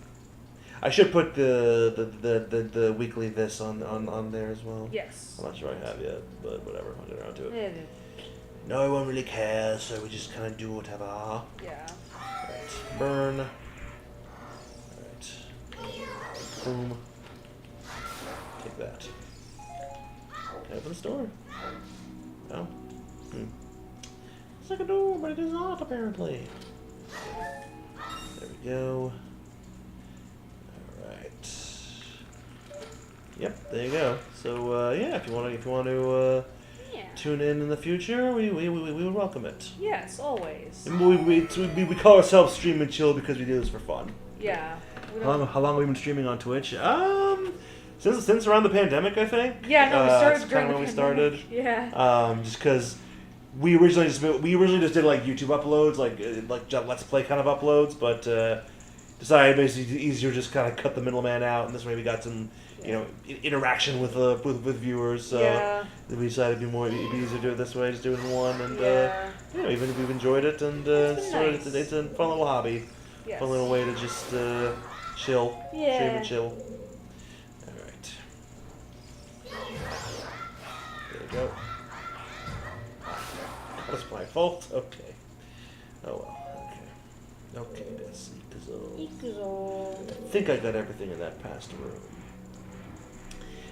I should put the weekly this on there as well. Yes. I'm not sure I have yet, but whatever. I'll get around to it. Yeah. No one really cares, so we just kind of do whatever. Yeah. Alright, burn. Alright. Boom. Take that. Can I open the store? No? It's like a door, but it is not, apparently. There we go. Alright. Yep, there you go. So, yeah, if you want to tune in the future, we would welcome it. Yes, always. And we call ourselves Stream and Chill because we do this for fun. Yeah. How long have we been streaming on Twitch? Since around the pandemic, I think. Yeah, no, we started that's during kind of the when we pandemic. started. Yeah. Just because we originally just did like YouTube uploads, like Let's Play kind of uploads, but decided basically easier just kind of cut the middleman out, and this way we got some interaction with viewers. So we decided it'd be easier to do it this way, just do it in one, and we've enjoyed it, and it's a fun little hobby, fun little way to just chill, stream and chill. All right, there we go. That was my fault. Okay. Oh well. Okay, that's Ikuzo. I think I got everything in that past room.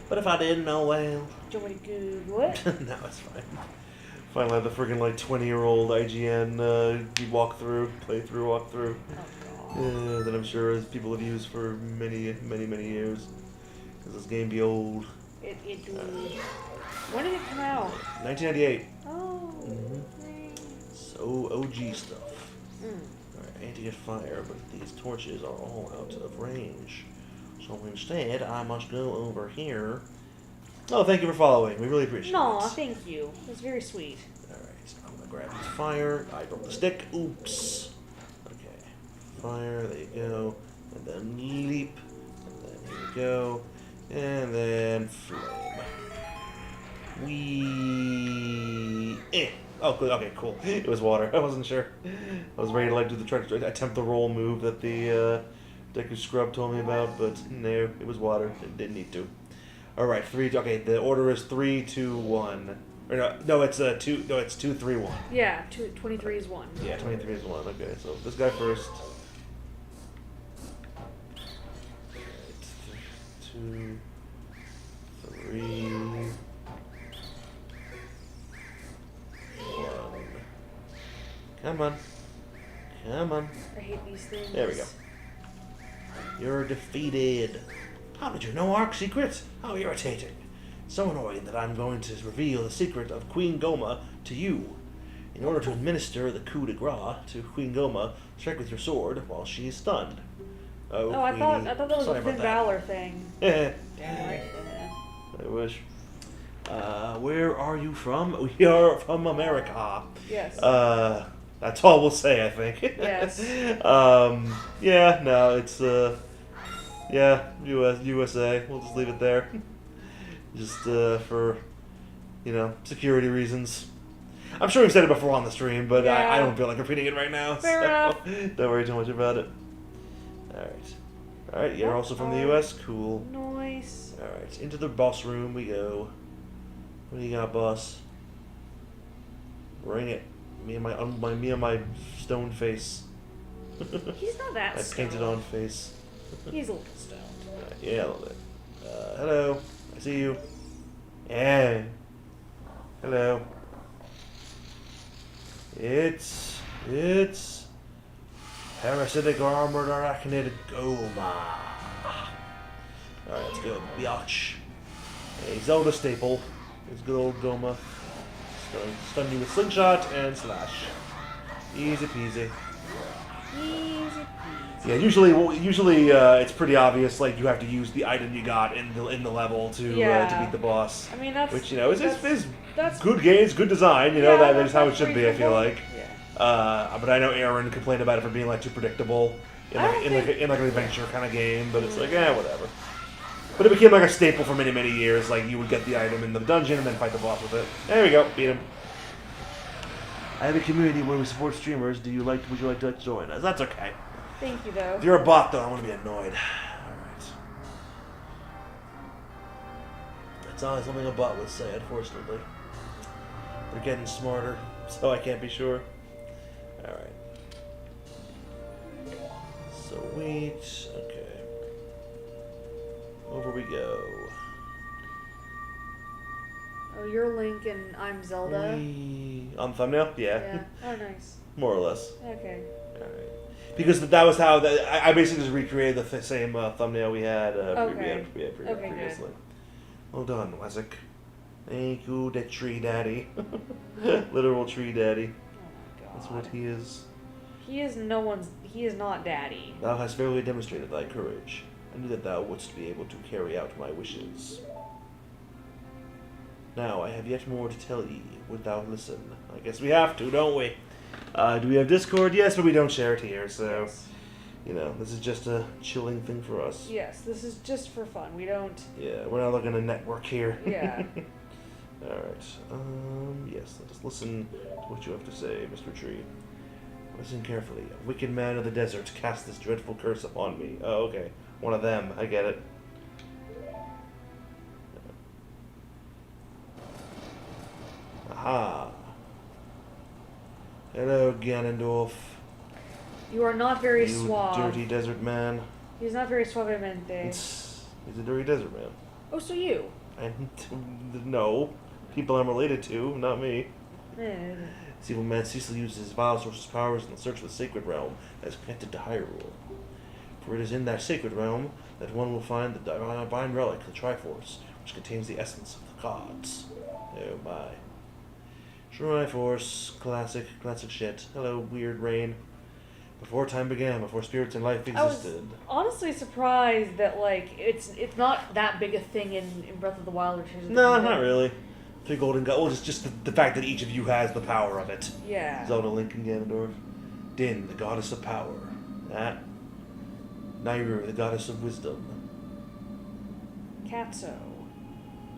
But if I didn't, oh well. Do you want me to Google it? No, it's fine. Finally, the friggin' like 20-year-old IGN playthrough, walkthrough. Oh god. That I'm sure people have used for many, many, many years. Because this game be old. It when did it come out? 1998. Oh. Nice. So OG stuff. Alright, I need to get fire, but these torches are all out of range. So instead, I must go over here. Oh, thank you for following. We really appreciate it. Aw, thank you. That's very sweet. Alright, so I'm gonna grab this fire. I dropped the stick. Oops. Okay. Fire, there you go. And then leap. And then here we go. And then flame. Oh, good. Okay, cool. It was water. I wasn't sure. I was ready to like do try to attempt the roll move that the Deku Scrub told me about, but no, it was water. It didn't need to. All right, 3. Okay, the order is 3, 2, 1. Or no, it's 2. No, it's 2, 3, 1. Yeah, 23 is 1. Yeah, 23 is 1. Okay, so this guy first. All right, 2, 3. 1. Come on. Come on. I hate these things. There we go. You're defeated. How did you know Ark's secret? How irritating. So annoying that I'm going to reveal the secret of Queen Goma to you. In order to administer the coup de grace to Queen Goma, strike with your sword while she is stunned. Oh, I thought that was a Finn Balor thing. Damn right. I wish. Where are you from? We are from America. Yes. That's all we'll say, I think. Yes. Yeah, no, it's, yeah, USA. We'll just leave it there. Just, for, security reasons. I'm sure we've said it before on the stream, but yeah. I don't feel like repeating it right now. Fair enough. Don't worry too much about it. Alright, you're also from the US? Cool. Nice. Alright, into the boss room we go. What do you got, boss? Bring it. Me and my stone face. He's not that my stoned. painted on face. He's a little stoned. Yeah, a little bit. Hello. I see you. Yeah. Hello. It's parasitic armored arachnid Goma. Alright, let's go, biatch. A Zelda staple. It's good old Goma. Stun you with slingshot and slash. Easy peasy. Easy peasy. Yeah, usually it's pretty obvious. Like you have to use the item you got in the level to beat the boss. I mean that's that's good games, good design. That is how it should be. I feel like. Yeah. But I know Aaron complained about it for being like too predictable in an adventure kind of game. But it's like whatever. But it became like a staple for many, many years. Like, you would get the item in the dungeon and then fight the boss with it. There we go. Beat him. I have a community where we support streamers. Would you like to join us? That's okay. Thank you, though. If you're a bot, though, I'm going to be annoyed. Alright. That's always something a bot would say, unfortunately. They're getting smarter, so I can't be sure. Alright. Sweet. Okay. Over we go. Oh, you're Link and I'm Zelda? On the thumbnail? Yeah. Oh, nice. More or less. Okay. Alright. Because that was how... I basically just recreated the same thumbnail we had, previously. Good. Well done, Wesek. Thank you, the tree daddy. Literal tree daddy. Oh my god. That's what he is. He is not daddy. Thou hast fairly demonstrated thy courage. I knew that thou wouldst be able to carry out my wishes. Now, I have yet more to tell ye. Would thou listen? I guess we have to, don't we? Do we have Discord? Yes, but we don't share it here, so... Yes. This is just a chilling thing for us. Yes, this is just for fun. We don't... Yeah, we're not looking to network here. Yeah. Alright. Yes, let us listen to what you have to say, Mr. Tree. Listen carefully. A wicked man of the desert cast this dreadful curse upon me. Oh, okay. One of them. I get it. Aha. Hello, Ganondorf. You are not very you suave. dirty desert man. He's not very suavemente. He's a dirty desert man. Oh, so you? And no, people I'm related to, not me. This evil man ceaselessly uses his vile source's powers in the search for the sacred realm that is connected to Hyrule. For it is in that sacred realm that one will find the divine relic, the Triforce, which contains the essence of the gods. Oh my. Triforce, classic shit. Hello, weird rain. Before time began, before spirits and life existed. I was honestly surprised that it's not that big a thing in Breath of the Wild or Tears of the No, Kingdom. not really. Three golden gods. Well, just the fact that each of you has the power of it. Yeah. Zelda, Link, and Ganondorf. Din, the goddess of power. That. Nairu, the goddess of wisdom. Katso.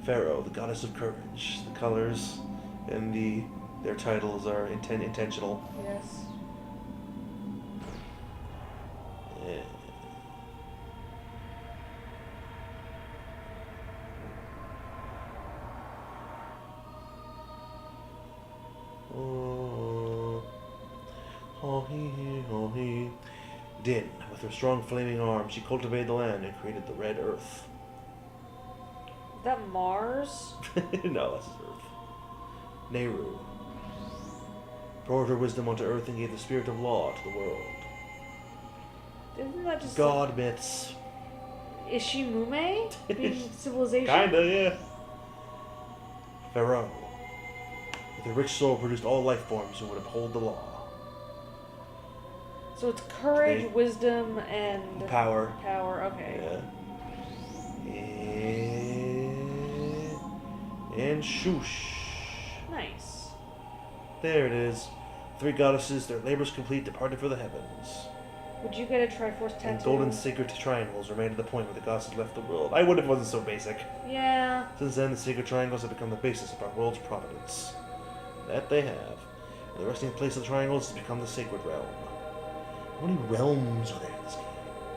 Pharaoh, the goddess of courage. The colors and their titles are intentional. Yes. Yeah. Oh, he. Din, with her strong flaming arms, she cultivated the land and created the Red Earth. Is that Mars? No, that's his Earth. Nehru poured her wisdom onto Earth and gave the spirit of law to the world. Isn't that just God myths. Is she Mume? Being civilization? Kinda, yeah. Pharaoh, with her rich soul, produced all life forms who would uphold the law. So it's courage, wisdom, and Power. Power, okay. Yeah. And shoosh. Nice. There it is. Three goddesses, their labors complete, departed for the heavens. Would you get a Triforce tattoo? And golden sacred triangles remained at the point where the goddesses left the world. I would if it wasn't so basic. Yeah. Since then, the sacred triangles have become the basis of our world's providence. That they have. And the resting place of the triangles has become the sacred realm. How many realms are there in this game?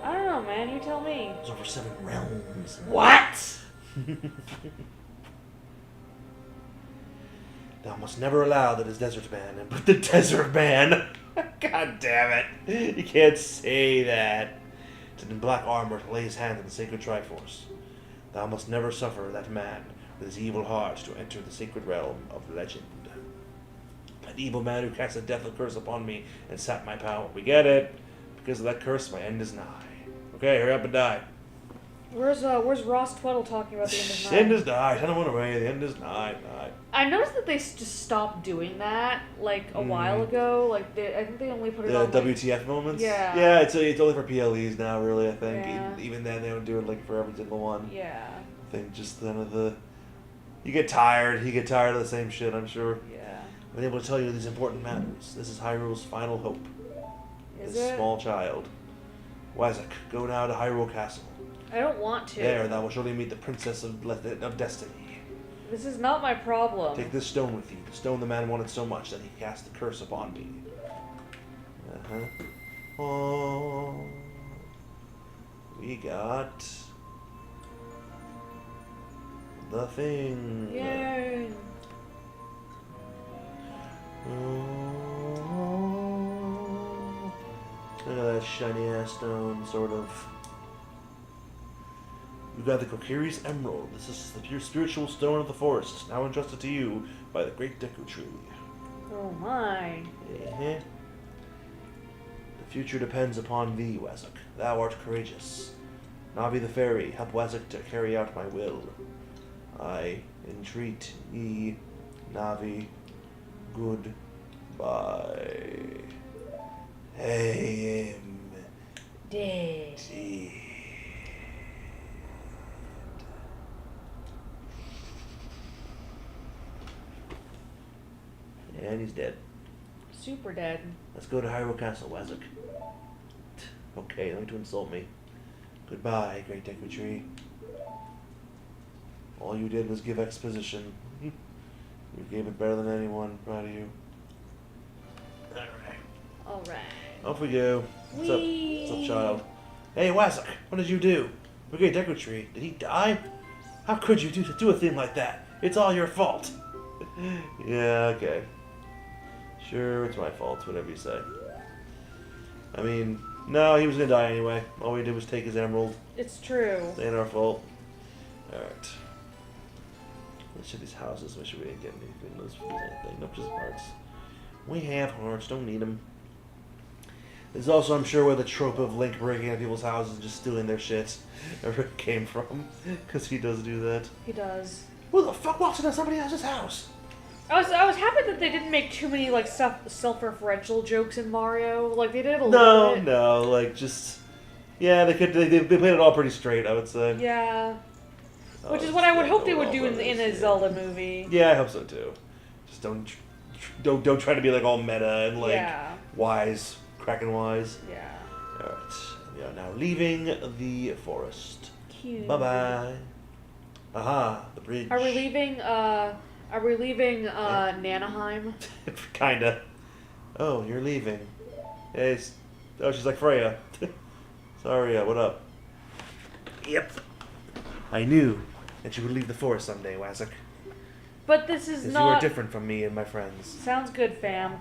I don't know, man. You tell me. There's over 7 realms. What? Thou must never allow that his desert man, but the desert man. God damn it! You can't say that. It's in black armor to lay his hand on the sacred Triforce. Thou must never suffer that man with his evil heart to enter the sacred realm of legend. That evil man who cast a deathly curse upon me and sapped my power. We get it. Because of that curse, my end is nigh. Okay, hurry up and die. Where's Ross Tweddle talking about the end is nigh? The end is nigh. Tell him one away. The end is nigh. I noticed that they just stopped doing that a while ago. I think they only put it on WTF moments. Yeah. Yeah, it's only for PLEs now, really. I think Yeah. even then they don't do it for every single one. Yeah. I think just kind of you get tired. You get tired of the same shit. I'm sure. Yeah. I've been able to tell you these important matters. This is Hyrule's final hope. Is this it? small child. Wazak, go now to Hyrule Castle. I don't want to. There, thou will surely meet the Princess of Destiny. This is not my problem. Take this stone with you, the stone the man wanted so much that he cast the curse upon me. Oh, we got the thing. Yay! Oh, look at that shiny ass stone, sort of. You got the Kokiri's Emerald. This is the pure spiritual stone of the forest, now entrusted to you by the great Deku Tree. Oh my. The future depends upon thee, Wazak. Thou art courageous. Navi the fairy, help Wazak to carry out my will. I entreat ye, Navi, goodbye. Hey, Dead. And he's dead. Super dead. Let's go to Hyrule Castle, Wazak. Okay, don't to insult me. Goodbye, great Deku Tree. All you did was give exposition. You gave it better than anyone. Proud of you. Alright. Off we go. What's up? What's up, child? Hey, Wazak, what did you do? The great Deku Tree, did he die? How could you do a thing like that? It's all your fault. Yeah, okay. Sure, it's my fault, whatever you say. I mean, no, he was gonna die anyway. All we did was take his emerald. It's true. It ain't our fault. Alright. Which of these houses wish we didn't get anything? Those anything. Nope, just hearts. We have hearts, don't need them. There's also, I'm sure, where the trope of Link breaking into people's houses and just stealing their shit came from. Because he does do that. He does. Who the fuck walks into somebody else's house? I was happy that they didn't make too many like self-referential jokes in Mario. Like they did a little bit. No, like just they played it all pretty straight, I would say. Yeah. Which is what I would hope they would do in a Zelda movie. Yeah, I hope so too. Just don't try to be like all meta and like wise, cracking wise. Yeah. All right, we are now leaving the forest. Cute. Bye bye. Aha, the bridge. Are we leaving Nanaheim? Kinda. Oh, you're leaving. Hey, she's like Freya. Sorry, what up? Yep. I knew that you would leave the forest someday, Wazak. But this is not... you are different from me and my friends. Sounds good, fam.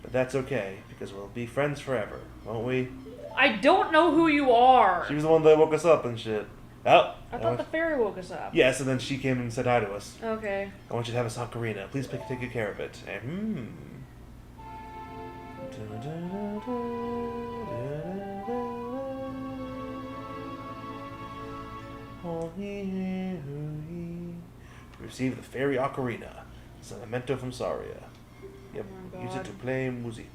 But that's okay, because we'll be friends forever, won't we? I don't know who you are! She was the one that woke us up and shit. Oh, I thought the fairy woke us up. Yes, and then she came and said hi to us. Okay. I want you to have a Ocarina. Please take good care of it. And, receive the fairy Ocarina. It's a memento from Saria. Yep, oh use it to play music.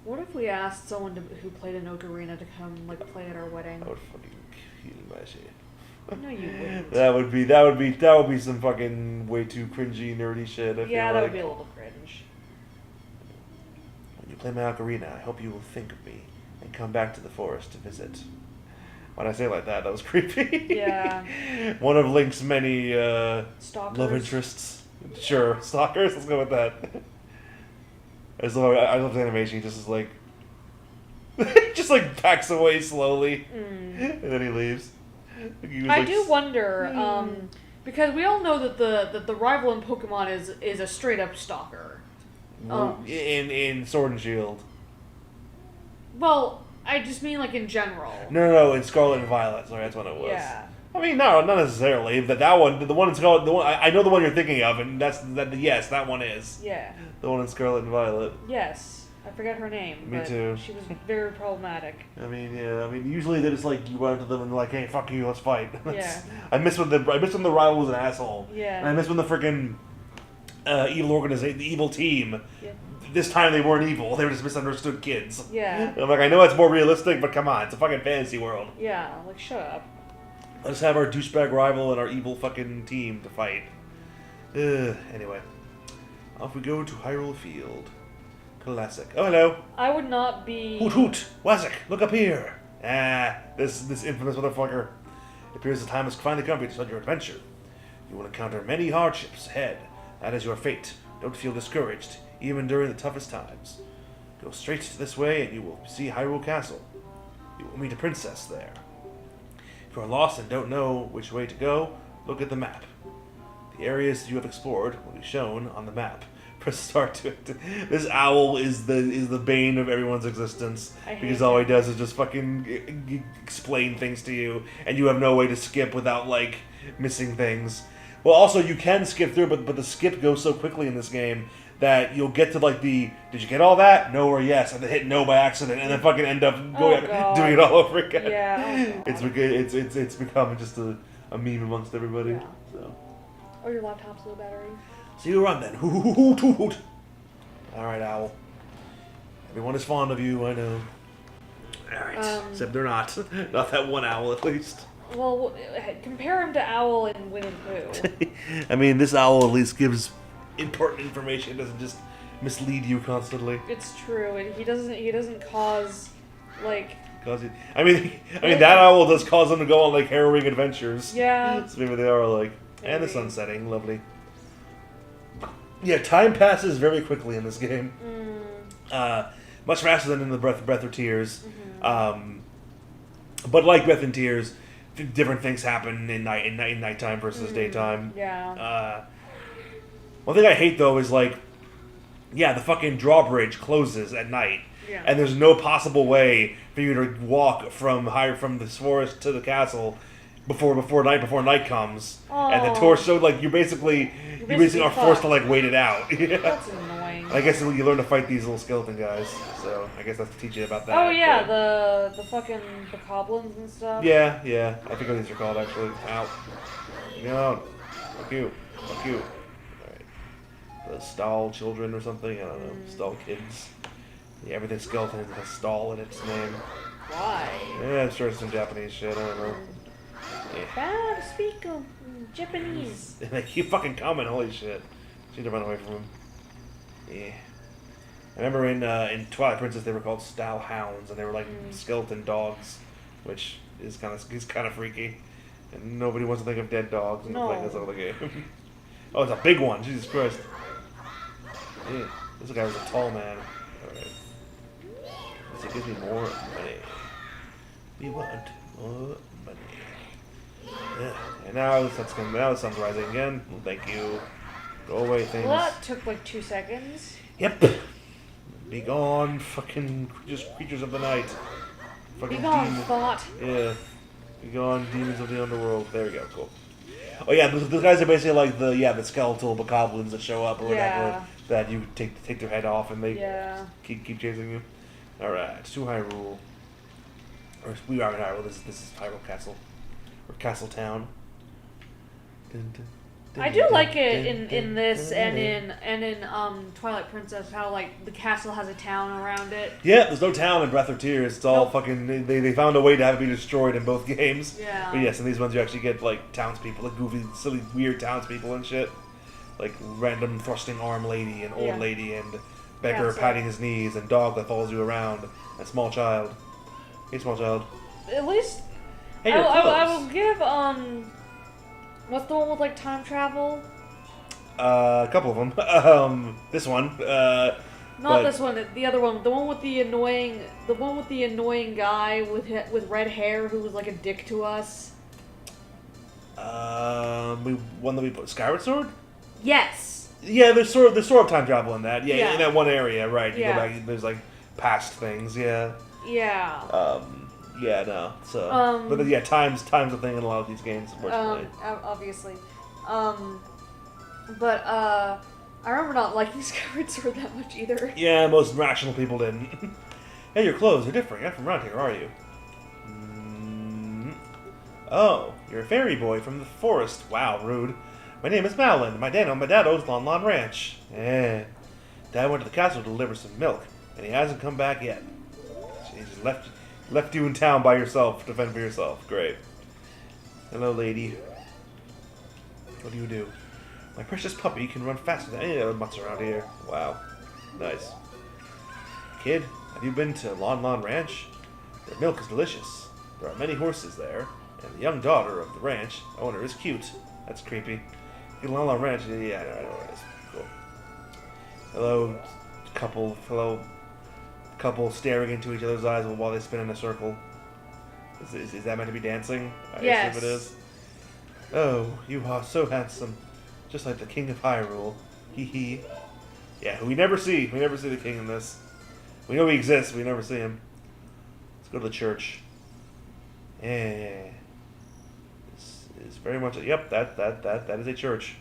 What if we asked someone who played an ocarina to come play at our wedding? I would fucking kill my shit. No, you wouldn't. that would be some fucking way too cringy, nerdy shit. I feel that would be a little cringe. When you play my ocarina, I hope you will think of me and come back to the forest to visit. When I say it like that was creepy. Yeah. One of Link's many stalkers. Love interests. Sure, stalkers. Let's go with that. I love the animation. He just is like, just like backs away slowly, and then he leaves. I do wonder, because we all know that the rival in Pokemon is a straight up stalker. In Sword and Shield. Well, I just mean like in general. No, in Scarlet and Violet. Sorry, that's what it was. Yeah. I mean, no, not necessarily. That one, the one in Scarlet, I know the one you're thinking of, and yes, that one is. Yeah. The one in Scarlet and Violet. Yes, I forget her name. Me too. She was very problematic. I mean, yeah. I mean, usually they just like you run into them and they're like, "Hey, fuck you, let's fight." Yeah. I miss when the rival was an asshole. Yeah. And I miss when the freaking evil organization, the evil team. Yeah. This time they weren't evil; they were just misunderstood kids. Yeah. And I'm like, I know it's more realistic, but come on, it's a fucking fantasy world. Yeah, like shut up. Let's have our douchebag rival and our evil fucking team to fight. Anyway, off we go to Hyrule Field. Classic. Oh, hello. I would not be... Hoot hoot! Wazak, look up here! This infamous motherfucker. It appears the time has finally come for you to start your adventure. You will encounter many hardships ahead. That is your fate. Don't feel discouraged, even during the toughest times. Go straight this way and you will see Hyrule Castle. You will meet a princess there. If you are lost and don't know which way to go, look at the map. The areas you have explored will be shown on the map. Press start to it. This owl is the bane of everyone's existence because all he does is just fucking explain things to you, and you have no way to skip without like missing things. Well, also you can skip through, but the skip goes so quickly in this game that you'll get to like did you get all that? No or yes, and then hit no by accident, and then fucking end up doing it all over again. Yeah. It's become just a meme amongst everybody. Yeah. So. Or your laptop's low battery. See you around then. Hoot, hoot, hoot. All right, owl. Everyone is fond of you, I know. All right, except they're not. Not that one owl, at least. Well, compare him to Owl in Winnie the Pooh. I mean, this owl at least gives important information. It doesn't just mislead you constantly. It's true. He doesn't cause like. I mean, that owl does cause them to go on like harrowing adventures. Yeah. So maybe they are like, and the sun's setting, lovely. Yeah, time passes very quickly in this game. Much faster than in the Breath or Tears. Mm-hmm. But like Breath and Tears, different things happen in nighttime versus daytime. Yeah. One thing I hate though is like, the fucking drawbridge closes at night, and there's no possible way for you to walk from this forest to the castle before night comes. Oh. And the tour showed like you basically are forced to like wait it out. Yeah. That's annoying. I guess you learn to fight these little skeleton guys, so I guess that's to teach you about that. Oh yeah, but... the fucking goblins and stuff. Yeah, I think these are called actually. Ow. No. Fuck you. Alright. The Stall children or something? I don't know. Stall kids. Yeah, everything skeleton has Stall in its name. Why? Yeah, I'm sure it's some Japanese shit, I don't know. Yeah. Speak Japanese. They keep fucking coming, holy shit. She had to run away from him. Yeah. I remember in Twilight Princess they were called Stall Hounds, and they were like skeleton dogs, which is kind of freaky. And nobody wants to think of dead dogs when they're playing this other game. Oh, it's a big one, Jesus Christ. Yeah, this guy was a tall man. Alright. This gives me more money. We want more money. Yeah, and now the sun's rising again. Well, thank you. Go away, things. Well, that took like 2 seconds. Yep. Be gone, fucking creatures of the night. Fucking be gone, demons. thought. Yeah. Be gone, demons of the underworld. There we go, cool. Oh yeah, those guys are basically like the skeletal goblins that show up or whatever. That you take their head off and they keep chasing you. Alright, it's to Hyrule. Or we are in Hyrule, this is Hyrule Castle. Or Castle Town. I do like it in this and in Twilight Princess how like the castle has a town around it. Yeah, there's no town in Breath of Tears. It's all fucking. They found a way to have it be destroyed in both games. Yeah. But yes, in these ones you actually get like townspeople, like goofy, silly, weird townspeople and shit, like random thrusting arm lady and old lady and beggar patting his knees and dog that follows you around and small child. Hey, small child. At least. Hey, I will give what's the one with like time travel? A couple of them. This one. Not this one. The other one. The one with the annoying guy with red hair who was like a dick to us. One that we put Skyward Sword. Yes. Yeah, there's sort of time travel in that. Yeah, in that one area, right? You go back. There's like past things. Yeah. Yeah. Yeah, no. So, but yeah, time's a thing in a lot of these games, unfortunately. Obviously. But I remember not liking Skyward Sword that much either. Yeah, most rational people didn't. Hey, your clothes are different. You're not from around here, are you? Oh, you're a fairy boy from the forest. Wow, rude. My name is Malin. My dad owns Lon Lon Ranch. Dad went to the castle to deliver some milk, and he hasn't come back yet. He's just left you in town by yourself to fend for yourself. Great. Hello, lady. What do you do? My precious puppy can run faster than any other mutts around here. Wow. Nice. Kid, have you been to Lon Lon Ranch? Their milk is delicious. There are many horses there, and the young daughter of the ranch owner is cute. That's creepy. Lon Lon Ranch? Yeah, I know where it is. Cool. Hello, couple staring into each other's eyes while they spin in a circle. Is that meant to be dancing? I assume it is. Oh, you are so handsome. Just like the King of Hyrule. Hee hee. Yeah, we never see the king in this. We know he exists, we never see him. Let's go to the church. Yeah. This is very much yep, that is a church.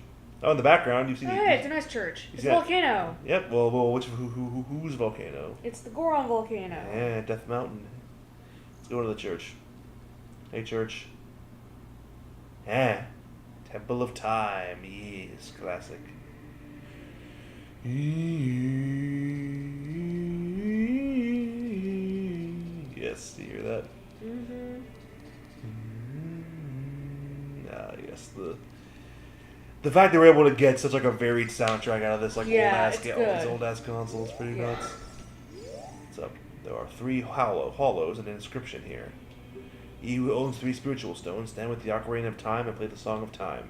Oh, in the background you see hey, it's a nice church. It's a volcano. Yep, well whose volcano? It's the Goron volcano. Yeah, Death Mountain. Let's go to the church. Hey, church. Yeah. Temple of Time. Yes, classic. Yes, do you hear that? Yes, the fact they were able to get such like a varied soundtrack out of this old ass console is pretty nuts. So there are 3 hollows and an inscription here. He who owns 3 spiritual stones, stand with the Ocarina of Time and play the Song of Time.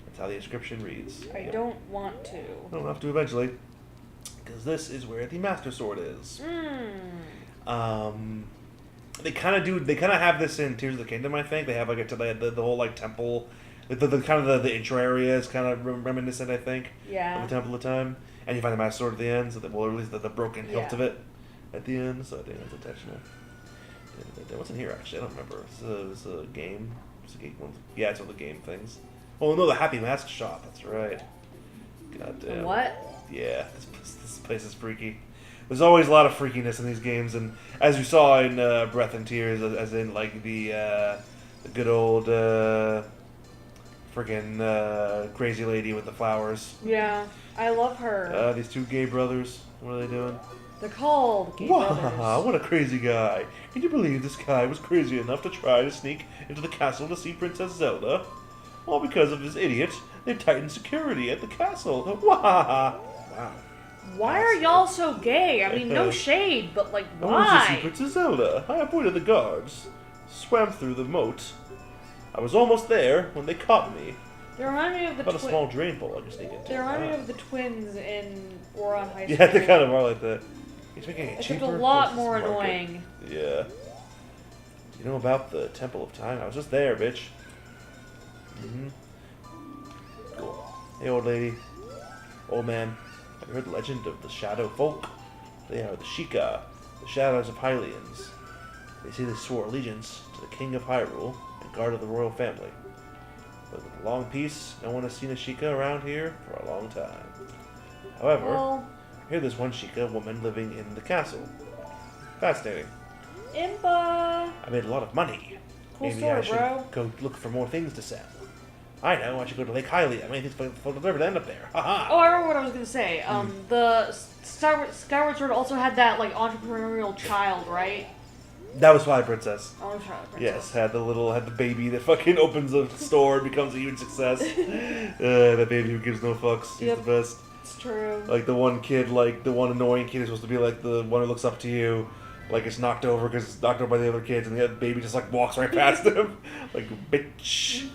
That's how the inscription reads. I don't want to. I don't have to eventually, because this is where the Master Sword is. They kind of have this in Tears of the Kingdom. I think they have like the whole like temple. The kind of the intro area is kind of reminiscent, I think, of the Temple of Time. And you find the Master Sword at the end, so that, well, at least the broken hilt of it at the end, so I think that's intentional. What's in here, actually? I don't remember. It's a game. It's a game. Yeah, it's one of the game things. Oh, no, the Happy Mask shop. That's right. Goddamn. What? Yeah, this place is freaky. There's always a lot of freakiness in these games, and as you saw in Breath and Tears, as in, like, the good old, friggin' crazy lady with the flowers. Yeah, I love her. These two gay brothers, what are they doing? They're called gay brothers. What a crazy guy. Can you believe this guy was crazy enough to try to sneak into the castle to see Princess Zelda? All because of this idiot, they tightened security at the castle. Wow. Why are y'all so gay? I mean, no shade, but like, why? I wanted to see Princess Zelda. I avoided the guards, swam through the moat. I was almost there when they caught me. They remind me of the About a small drain bowl I can sneak into. They remind me of the twins in Oron High School. Yeah, they kind of are like that. He's making it cheaper. It's a lot more annoying. Yeah. You know about the Temple of Time? I was just there, bitch. Cool. Hey, old lady. Old man. Have you heard the legend of the Shadow Folk? They are the Sheikah, the Shadows of Hylians. They say they swore allegiance to the King of Hyrule and guard of the royal family. But with a long peace, no one has seen a Sheikah around here for a long time. However, I hear there's one Sheikah woman living in the castle. Fascinating. Impa! I made a lot of money. Cool Maybe story, I should bro. go look for more things to sell. I know, I should go to Lake Hylia. Many things will never end up there. Haha. Oh, I remember what I was gonna say. The Skyward Sword also had that like entrepreneurial child, right? That was Twilight Princess. Oh, Twilight Princess. Yes, had the baby that fucking opens a store and becomes a huge success. That baby who gives no fucks. He's the best. It's true. Like the one kid, like the one annoying kid is supposed to be like the one who looks up to you. Like it's knocked over because it's knocked over by the other kids, and the baby just like walks right past him. Like, bitch.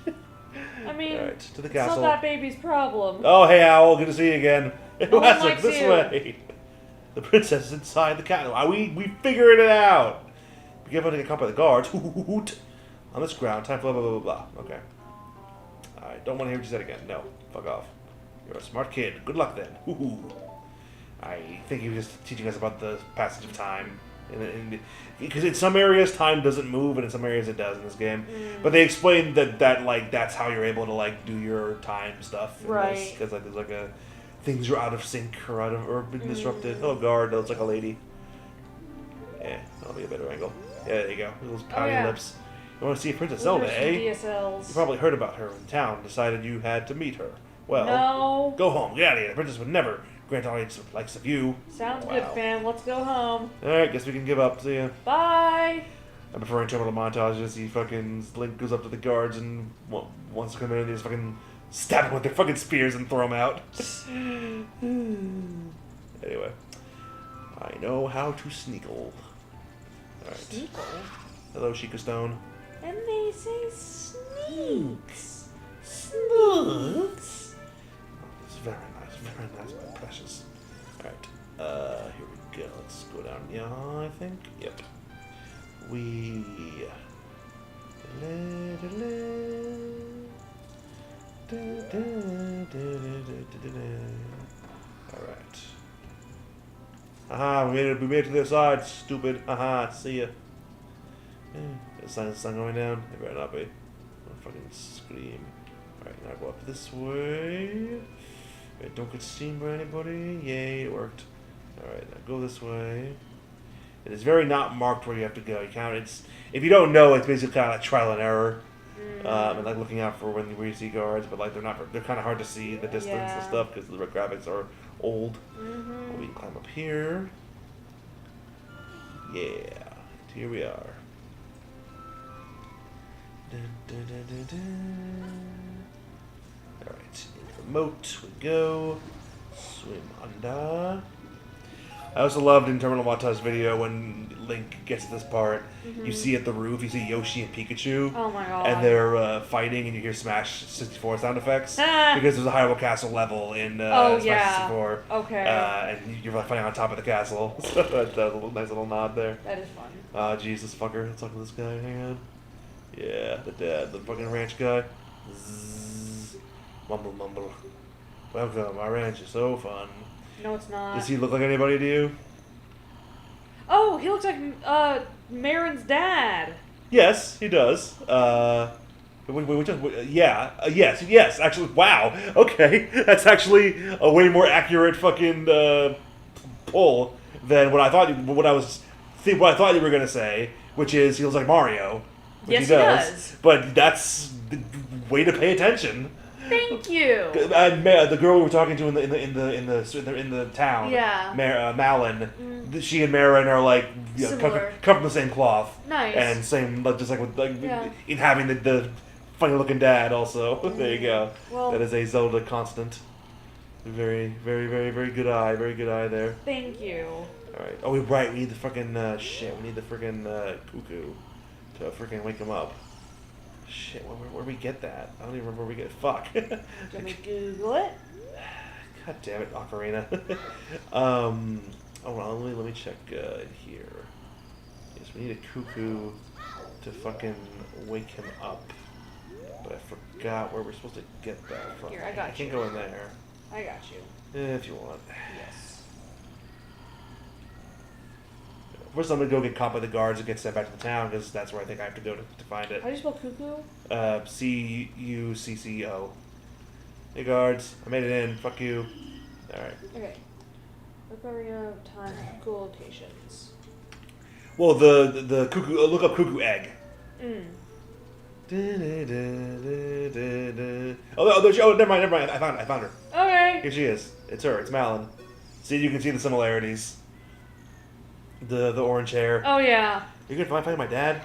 I mean, right, to the it's castle. not that baby's problem. Oh, hey, Owl, good to see you again. No one likes this you. way. The princess is inside the castle. We figured it out. Be careful to get caught by the guards. Hoot. On this ground, time for blah, blah, blah, blah. Okay. I don't want to hear what you said again. No, fuck off. You're a smart kid. Good luck then. Hoo-hoo. I think he was just teaching us about the passage of time. Because in some areas time doesn't move, and in some areas it does in this game. But they explained that like that's how you're able to like do your time stuff. Right. Because like there's like things are out of sync or been disrupted. Oh, guard, that looks like a lady. Yeah, that'll be a better angle. Yeah, there you go. Those pouty lips. You want to see Princess Zelda, eh? DSLs. You probably heard about her in town and decided you had to meet her. Well, no. Go home. Get out of here. The princess would never grant audience with likes of you. Sounds good, fam. Let's go home. Alright, guess we can give up. See ya. Bye. I prefer interminable montages. He fucking Link goes up to the guards and wants to come in and they just fucking stab him with their fucking spears and throw him out. Anyway. I know how to sneakle. Alright. Sneakle? Hello, Sheikah Stone. And they say sneaks. Sneaks. It's very nice, my precious. Alright, here we go. Let's go down. Yeah, I think. Yep. Alright. Aha, we made it to the other side, stupid. Aha, see ya. The sun going down. It better not be. I'll fucking scream. Alright, now go up this way. Don't get seen by anybody. Yay, it worked. Alright, now go this way. It is very not marked where you have to go. If you don't know, it's basically kind of like trial and error. And like looking out for where you see guards, but like they're kind of hard to see the distance and stuff because the graphics are old. We can climb up here. Yeah, here we are. Alright, into the moat we go. Swim under. I also loved in Terminal Montage video when Link gets to this part, you see at the roof, you see Yoshi and Pikachu. Oh my god. And they're fighting and you hear Smash 64 sound effects. Because there's a Hyrule Castle level in Smash 64. Okay. And you're fighting on top of the castle. So that's a nice little nod there. That is fun. Oh, Jesus, fucker. Let's talk to this guy. Hang on. Yeah, the dad, the fucking ranch guy. Zzz. Mumble, mumble. Welcome, our ranch is so fun. No, it's not. Does he look like anybody to you? Oh, he looks like Marin's dad. Yes, he does. Yes. Actually, wow. Okay, that's actually a way more accurate fucking pull than what I thought. What I thought you were gonna say, which is he looks like Mario. Which Yes, he does. But that's the way to pay attention. Thank you. The girl we were talking to in the town, Malin, she and Marin are like cut from the same cloth. Nice. And same, just like with in having the funny looking dad. Also, there you go. Well, that is a Zelda constant. Very, very, very, very good eye. Very good eye there. Thank you. All right. Oh, right. We need the freaking shit. We need the freaking cuckoo to freaking wake him up. Shit, where we get that? I don't even remember where we get it. Fuck. Let me Google it. God damn it, Ocarina. Hold on, let me check in here. Yes, we need a cuckoo to fucking wake him up. But I forgot where we're supposed to get that from. Here, I got you. I can't go in there. I got you. If you want. Yes. First, I'm gonna go get caught by the guards and get sent back to the town because that's where I think I have to go to find it. How do you spell cuckoo? Cucco. Hey guards, I made it in. Fuck you. All right. Okay. Ocarina of Time cuckoo locations. Well, the cuckoo. Look up cuckoo egg. Oh, never mind. I found her. Okay. Here she is. It's her. It's Malin. See, you can see the similarities. The orange hair. Oh yeah. You're gonna find my dad?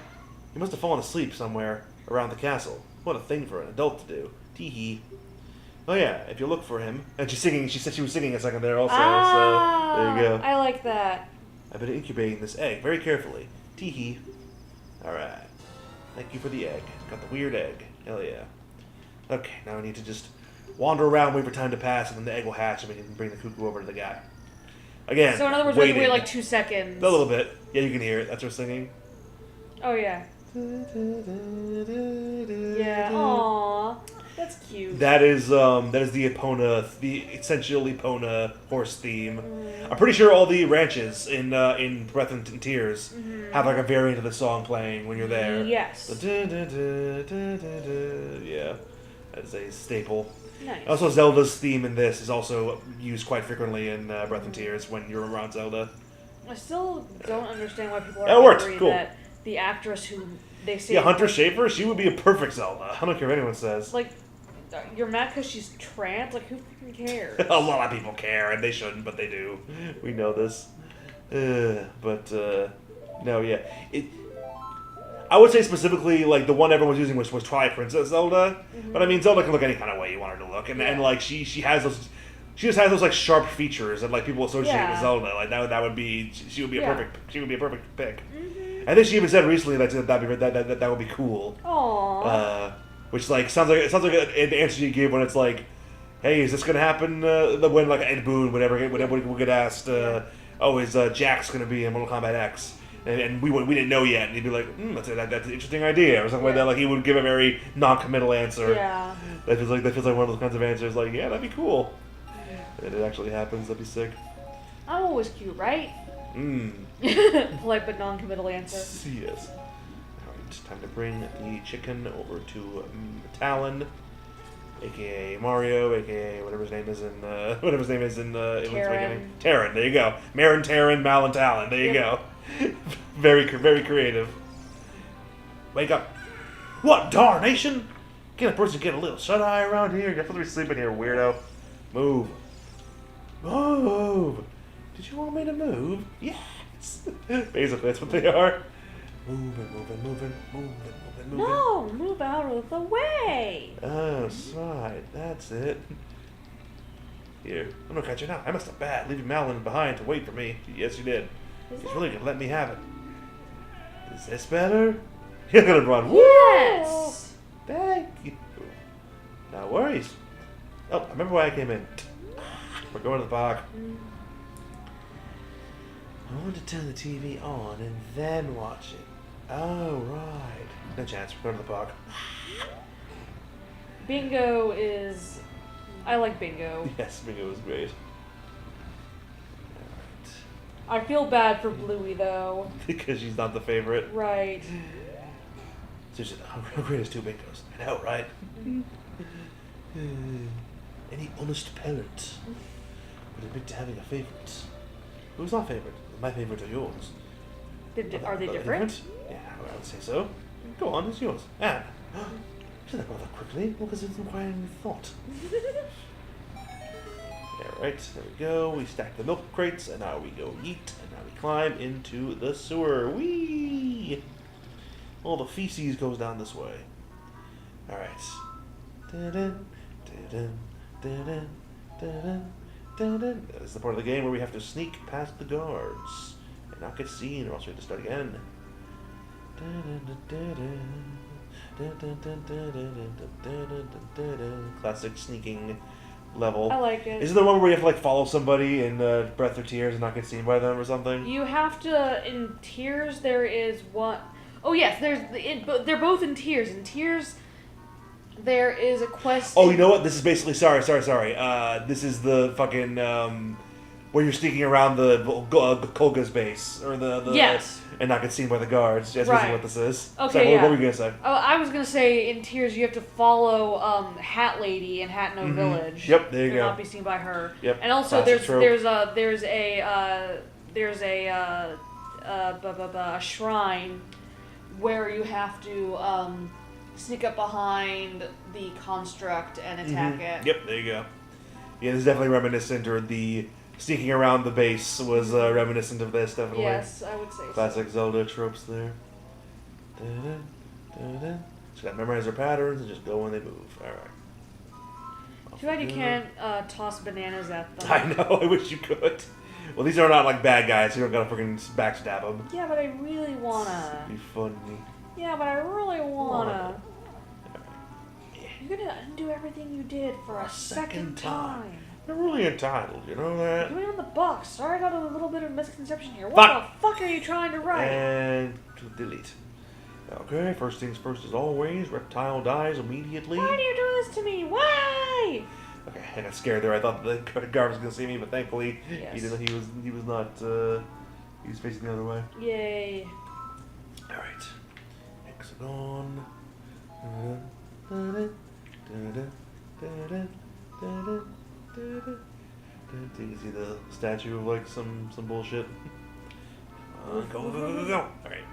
He must have fallen asleep somewhere around the castle. What a thing for an adult to do. Tee-hee. Oh yeah, if you look for him. And she's singing. She said she was singing a second there also. So there you go. I like that. I've been incubating this egg very carefully. Tee-hee. All right. Thank you for the egg. Got the weird egg. Hell yeah. Okay, now I need to just wander around, wait for time to pass, and then the egg will hatch, and we can bring the cuckoo over to the guy. Again, so in other words, we can wait like 2 seconds. A little bit. Yeah, you can hear it. That's her singing. Oh yeah. Yeah. Aww. That's cute. That is the Epona, the essential Epona horse theme. I'm pretty sure all the ranches in Breath and Tears have like a variant of the song playing when you're there. Yes. Yeah, that's a staple. Nice. Also, Zelda's theme in this is also used quite frequently in Breath and Tears when you're around Zelda. I still don't understand why people are angry that the actress who they say... Yeah, Hunter Schafer, she would be a perfect Zelda. I don't care what anyone says. Like, you're mad because she's trans? Like, who fucking cares? A lot of people care, and they shouldn't, but they do. We know this. No, yeah. I would say specifically, like, the one everyone was using was Twilight Princess Zelda. But, I mean, Zelda can look any kind of way you want her to look. And like, she has those... She just has those like sharp features that like people associate with Zelda. Like that would be she would be a perfect pick. I think she even said recently that would be cool. Aww. Which like sounds like an answer you give when it's like, hey, is this gonna happen? When like Ed Boon would get asked, is Jax gonna be in Mortal Kombat X? And we didn't know yet, and he'd be like, that's an interesting idea, or something like that. Like he would give a very non-committal answer. Yeah. That feels like one of those kinds of answers. Like, yeah, that'd be cool. And it actually happens, that'd be sick. I'm always cute, right? Polite but non-committal answer. Yes. Alright, time to bring the chicken over to Talon, aka Mario, aka whatever his name is in Taron. Taron, there you go. Marin, Taron, Malin, Talon, there you go. Very creative. Wake up. What darnation? Can't a person get a little shut-eye around here? You're supposed to be sleeping here, weirdo. Move. Move! Did you want me to move? Yes! Basically, that's what they are. Moving. No, move out of the way! Oh, side. That's it. Here, I'm gonna catch you now. I must have bad, leaving Malin behind to wait for me. Yes, you did. He's really gonna let me have it. Is this better? You're gonna run. Yes! Woo! Thank you. No worries. Oh, I remember why I came in. We're going to the park. I want to turn the TV on and then watch it. Oh, right. No chance. We're going to the park. Bingo is... I like bingo. Yes, bingo is great. I feel bad for Bluey, though. Because she's not the favorite. Right. Seriously, Ocarina's too big for us. I know, right? Any honest parent would admit to having a favorite. Who's our favorite? My favorites are yours. Are they different? Yeah, I would say so. Go on, it's yours. Anne. Said that rather quickly. Well, because it's inquiring thought. Alright, there we go. We stack the milk crates, and now we go yeet, and now we climb into the sewer. Whee! All the feces goes down this way. Alright. Dun-dun, dun-dun, dun-dun, dun-dun, dun-dun. That is the part of the game where we have to sneak past the guards and not get seen, or else we have to start again. Classic sneaking level. I like it. Is it the one where you have to like follow somebody in Breath of Tears and not get seen by them or something? You have to. In Tears, there is one. Oh yes, they're both in Tears. In Tears, there is a quest. Oh, you know what? This is basically sorry. This is the fucking where you're sneaking around the Kolga's base or the yes, and not get seen by the guards. That's basically what this is. Okay, sorry, yeah. What were you gonna say? Oh, I was gonna say in Tears you have to follow Hat Lady in Hat No Village. Yep, there you go. Not be seen by her. Yep. And also Classic trope. there's a shrine where you have to sneak up behind the construct and attack it. Yep, there you go. Yeah, this is definitely reminiscent, or the sneaking around the base was reminiscent of this, definitely. Yes, I would say Classic Zelda tropes there. Da-da, da-da. Just gotta memorize their patterns and just go when they move. Alright. Too bad you can't toss bananas at them. I know, I wish you could. Well, these are not like bad guys, so you don't gotta freaking backstab them. Yeah, but I really wanna. It'd be funny. Yeah, but I really wanna. You're gonna undo everything you did for a second time. You're really entitled, you know that? You're doing on the box. Sorry, I got a little bit of misconception here. What Fuck. the fuck are you trying to write? And delete. Okay, first things first as always, reptile dies immediately. Why do you do this to me? Why? Okay, I got scared there. I thought the guard was gonna see me, but thankfully Yes. he didn't. He was not. He was facing the other way. Yay. All right, hexagon. Do you see the statue of like some bullshit? Go. All right.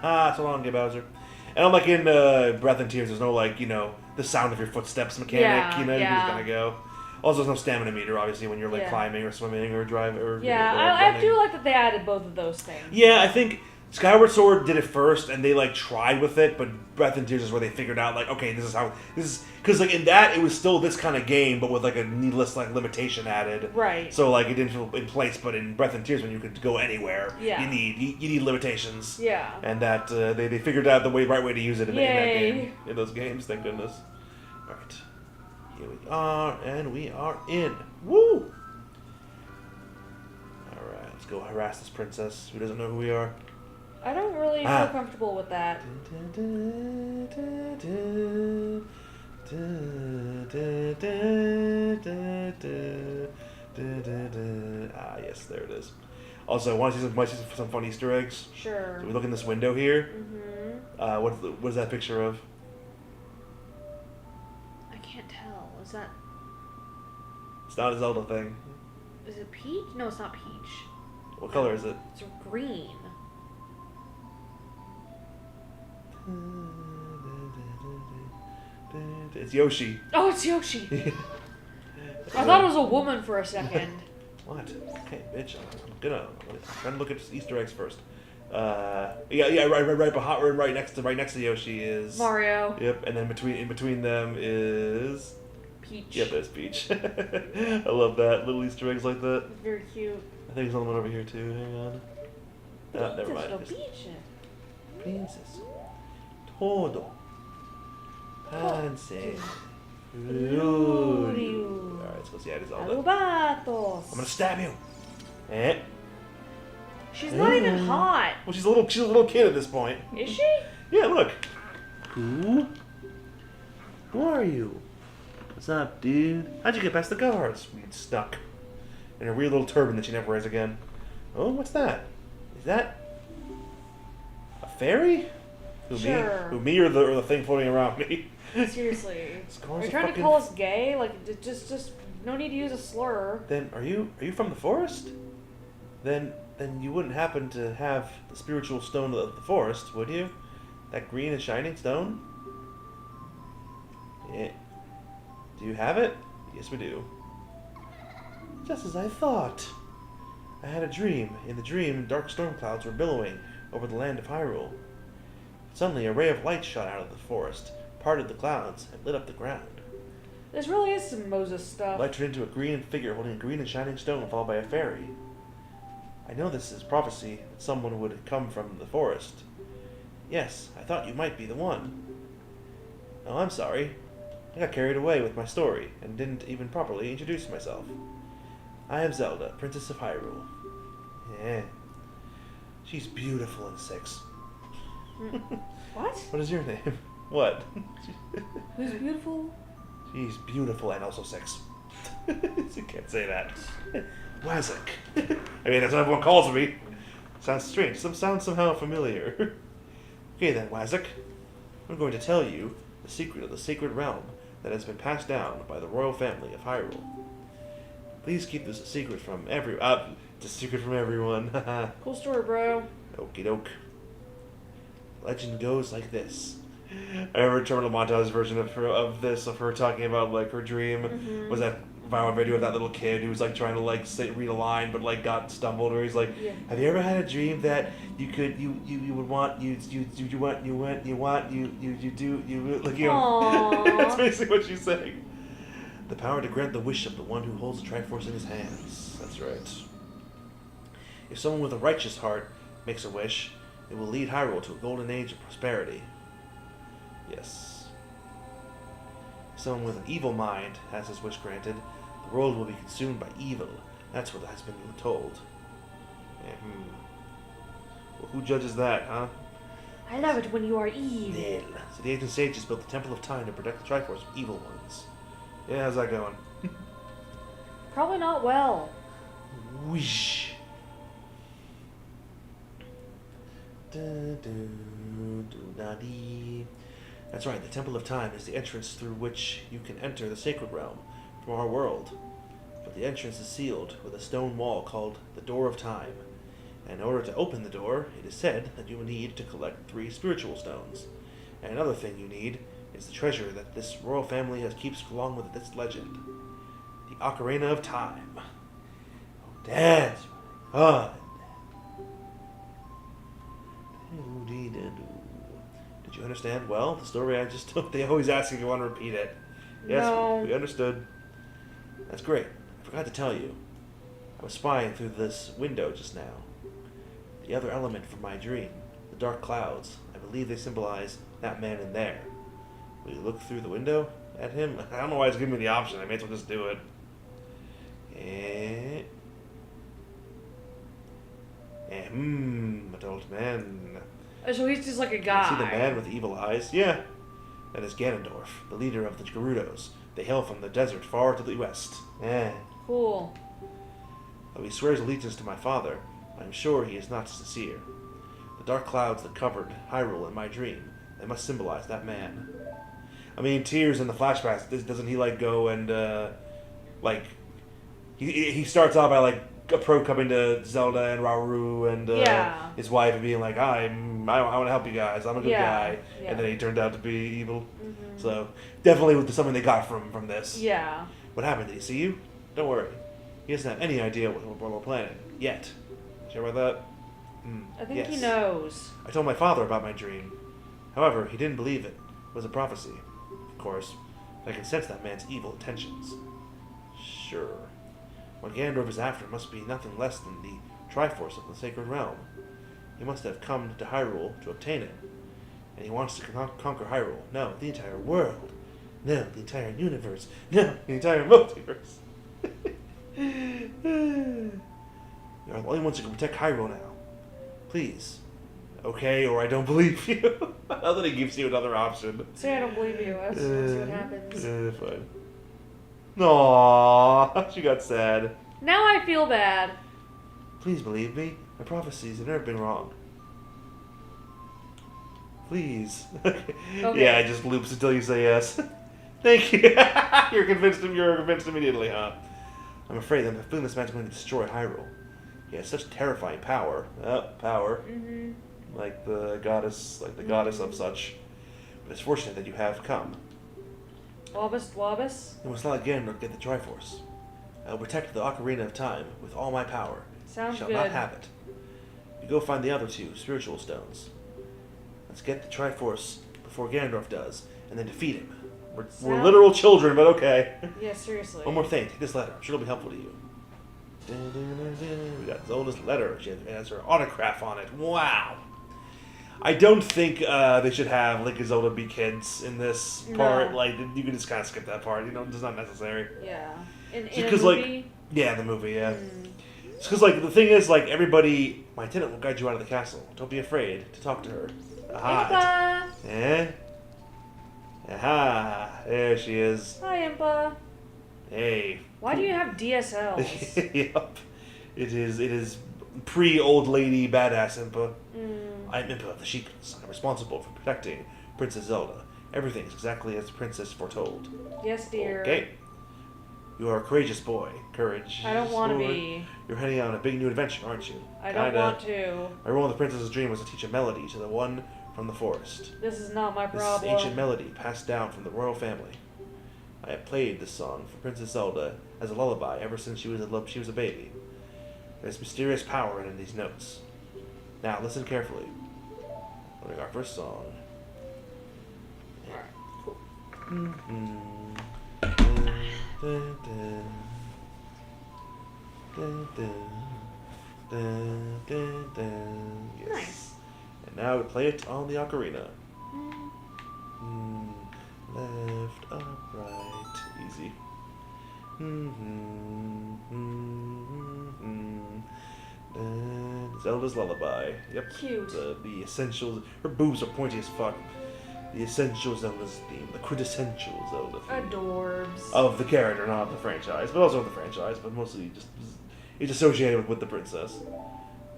Ha! So long, Bowser. And I'm like in Breath and Tears. There's no like the sound of your footsteps mechanic. Yeah, You just gotta go. Also, there's no stamina meter, obviously, when you're like climbing or swimming or driving or I do like that they added both of those things. Yeah, I think Skyward Sword did it first, and they like tried with it, but Breath and Tears is where they figured out like, okay, this is because like in that it was still this kind of game, but with like a needless like limitation added. Right. So like it didn't feel in place, but in Breath and Tears when you could go anywhere, Yeah. you need limitations. Yeah. And that they figured out the right way to use it in that game, in those games. Thank goodness. All right, here we are, and we are in. Woo! All right, let's go harass this princess who doesn't know who we are. I don't really feel comfortable with that. Yes, there it is. Also, want to see some fun Easter eggs? Sure. So we look in this window here. Mm-hmm. What is that picture of? I can't tell. Is that... It's not a Zelda thing. Is it peach? No, it's not peach. What color is it? It's green. It's Yoshi. Oh, it's Yoshi. I thought it was a woman for a second. What? Okay, bitch. I'm trying to look at Easter eggs first. Right next to Yoshi is Mario. Yep, and then in between them is Peach. Yep, there's Peach. I love that little Easter eggs like that. It's very cute. I think there's another one over here too. Hang on. Never mind. Princess. Todo. Pansy. Ryu. Alright, let's go see how it is all done. Alubatos. I'm gonna stab you. Eh? She's not even hot. Well, she's a little kid at this point. Is she? Yeah, look. Who are you? What's up, dude? How'd you get past the guards? We snuck. In a weird little turban that she never wears again. Oh, what's that? Is that a fairy? Who me or the thing floating around me? Seriously. Are you trying to call us gay? Like, just no need to use a slur. Then are you from the forest? Then you wouldn't happen to have the spiritual stone of the forest, would you? That green and shining stone? Yeah. Do you have it? Yes, we do. Just as I thought. I had a dream. In the dream, dark storm clouds were billowing over the land of Hyrule. Suddenly, a ray of light shot out of the forest, parted the clouds, and lit up the ground. This really is some Moses stuff. Light turned into a green figure holding a green and shining stone, followed by a fairy. I know this is prophecy that someone would come from the forest. Yes, I thought you might be the one. Oh, I'm sorry. I got carried away with my story, and didn't even properly introduce myself. I am Zelda, Princess of Hyrule. Yeah. She's beautiful and sex. What? What is your name? What? Who's beautiful? She's beautiful and also sex. You can't say that. Wazak. I mean, that's what everyone calls me. Sounds strange. Sounds somehow familiar. Okay then, Wazak. I'm going to tell you the secret of the sacred realm that has been passed down by the royal family of Hyrule. Please keep this a secret from it's a secret from everyone. Cool story, bro. Okie doke. Legend goes like this. I remember Terminal Montage's version of her talking about like her dream was that viral video of that little kid who was like trying to like read a line but like got stumbled, or he's like, have you ever had a dream that you could you know that's basically what she's saying. The power to grant the wish of the one who holds the Triforce in his hands. That's right. If someone with a righteous heart makes a wish, it will lead Hyrule to a golden age of prosperity. Yes. If someone with an evil mind has his wish granted, the world will be consumed by evil. That's what has been told. Well, who judges that, huh? I love it when you are evil. So the ancient sages built the Temple of Time to protect the Triforce from evil ones. Yeah, how's that going? Probably not well. Whoosh. That's right, the Temple of Time is the entrance through which you can enter the sacred realm from our world. But the entrance is sealed with a stone wall called the Door of Time. And in order to open the door, it is said that you will need to collect 3 spiritual stones. And another thing you need is the treasure that this royal family keeps along with this legend. The Ocarina of Time. Oh, that's right. Did you understand? Well, the story I just told, they always ask if you want to repeat it. Yes, no. we understood. That's great. I forgot to tell you. I was spying through this window just now. The other element from my dream, the dark clouds, I believe they symbolize that man in there. Will you look through the window at him? I don't know why it's giving me the option. I may as well just do it. Adult man. So he's just like a guy. See the man with the evil eyes? Yeah. That is Ganondorf, the leader of the Gerudos. They hail from the desert far to the west. Cool. Though he swears allegiance to my father, I am sure he is not sincere. The dark clouds that covered Hyrule in my dream, they must symbolize that man. I mean, Tears in the flashbacks, doesn't he like go and he starts out by like a pro coming to Zelda and Rauru and his wife and being like, I want to help you guys, I'm a good guy, and then he turned out to be evil. So definitely with something they got from this. Yeah. What happened? Did he see you? Don't worry, he doesn't have any idea what we're planning yet. Sure about that? I think he knows. I told my father about my dream. However, he didn't believe it. It was a prophecy. Of course, I can sense that man's evil intentions. Sure. What Ganondorf is after must be nothing less than the Triforce of the Sacred Realm. He must have come to Hyrule to obtain it. And he wants to conquer Hyrule. No, the entire world. No, the entire universe. No, the entire multiverse. You're the only ones who can protect Hyrule now. Please. Okay, or I don't believe you. Now that he gives you another option. Say I don't believe you. Let's see what happens. Fine. Aww, she got sad. Now I feel bad. Please believe me. My prophecies have never been wrong. Please. Okay. Yeah, it just loops until you say yes. Thank you. You're convinced immediately, huh? I'm afraid that the Foodless Man's going to destroy Hyrule. He has such terrifying power. Power. Mm-hmm. Like the goddess of such. But it's fortunate that you have come. Wabus? You must not again get the Triforce. I will protect the Ocarina of Time with all my power. Sounds I shall good. not have it. You go find the other two spiritual stones. Let's get the Triforce before Ganondorf does, and then defeat him. We're literal children, but okay. Yeah, seriously. One more thing. Take this letter. I'm sure it'll be helpful to you. We got Zelda's letter. She has her autograph on it. Wow. I don't think they should have Link and Zelda be kids in this part. Like, you can just kind of skip that part. You know, it's not necessary. Yeah. In a movie? Like, yeah, in the movie, yeah. It's because, like, the thing is, like, everybody... My attendant will guide you out of the castle. Don't be afraid to talk to her. Aha. Eh? Aha. There she is. Hi, Impa. Hey. Why do you have DSLs? Yep. It is pre-old lady badass Impa. I'm Impa of the Sheepers. I'm responsible for protecting Princess Zelda. Everything is exactly as the princess foretold. Yes, dear. Okay. You are a courageous boy. Courage. I don't want to be. You're heading on a big new adventure, aren't you? I don't want to. My role in the princess's dream was to teach a melody to the one from the forest. This is not my problem. This ancient melody passed down from the royal family. I have played this song for Princess Zelda as a lullaby ever since she was a baby. There's mysterious power in these notes. Now listen carefully. Learning our first song. Yes. Nice. And now we play it on the ocarina. Left, up, right, easy. Zelda's lullaby. Yep. Cute. The essentials. Her boobs are pointy as fuck. The essential Zelda's theme. The quintessential Zelda theme. Adorbs. Of the character, not of the franchise. But also of the franchise, but mostly just... It's associated with the princess.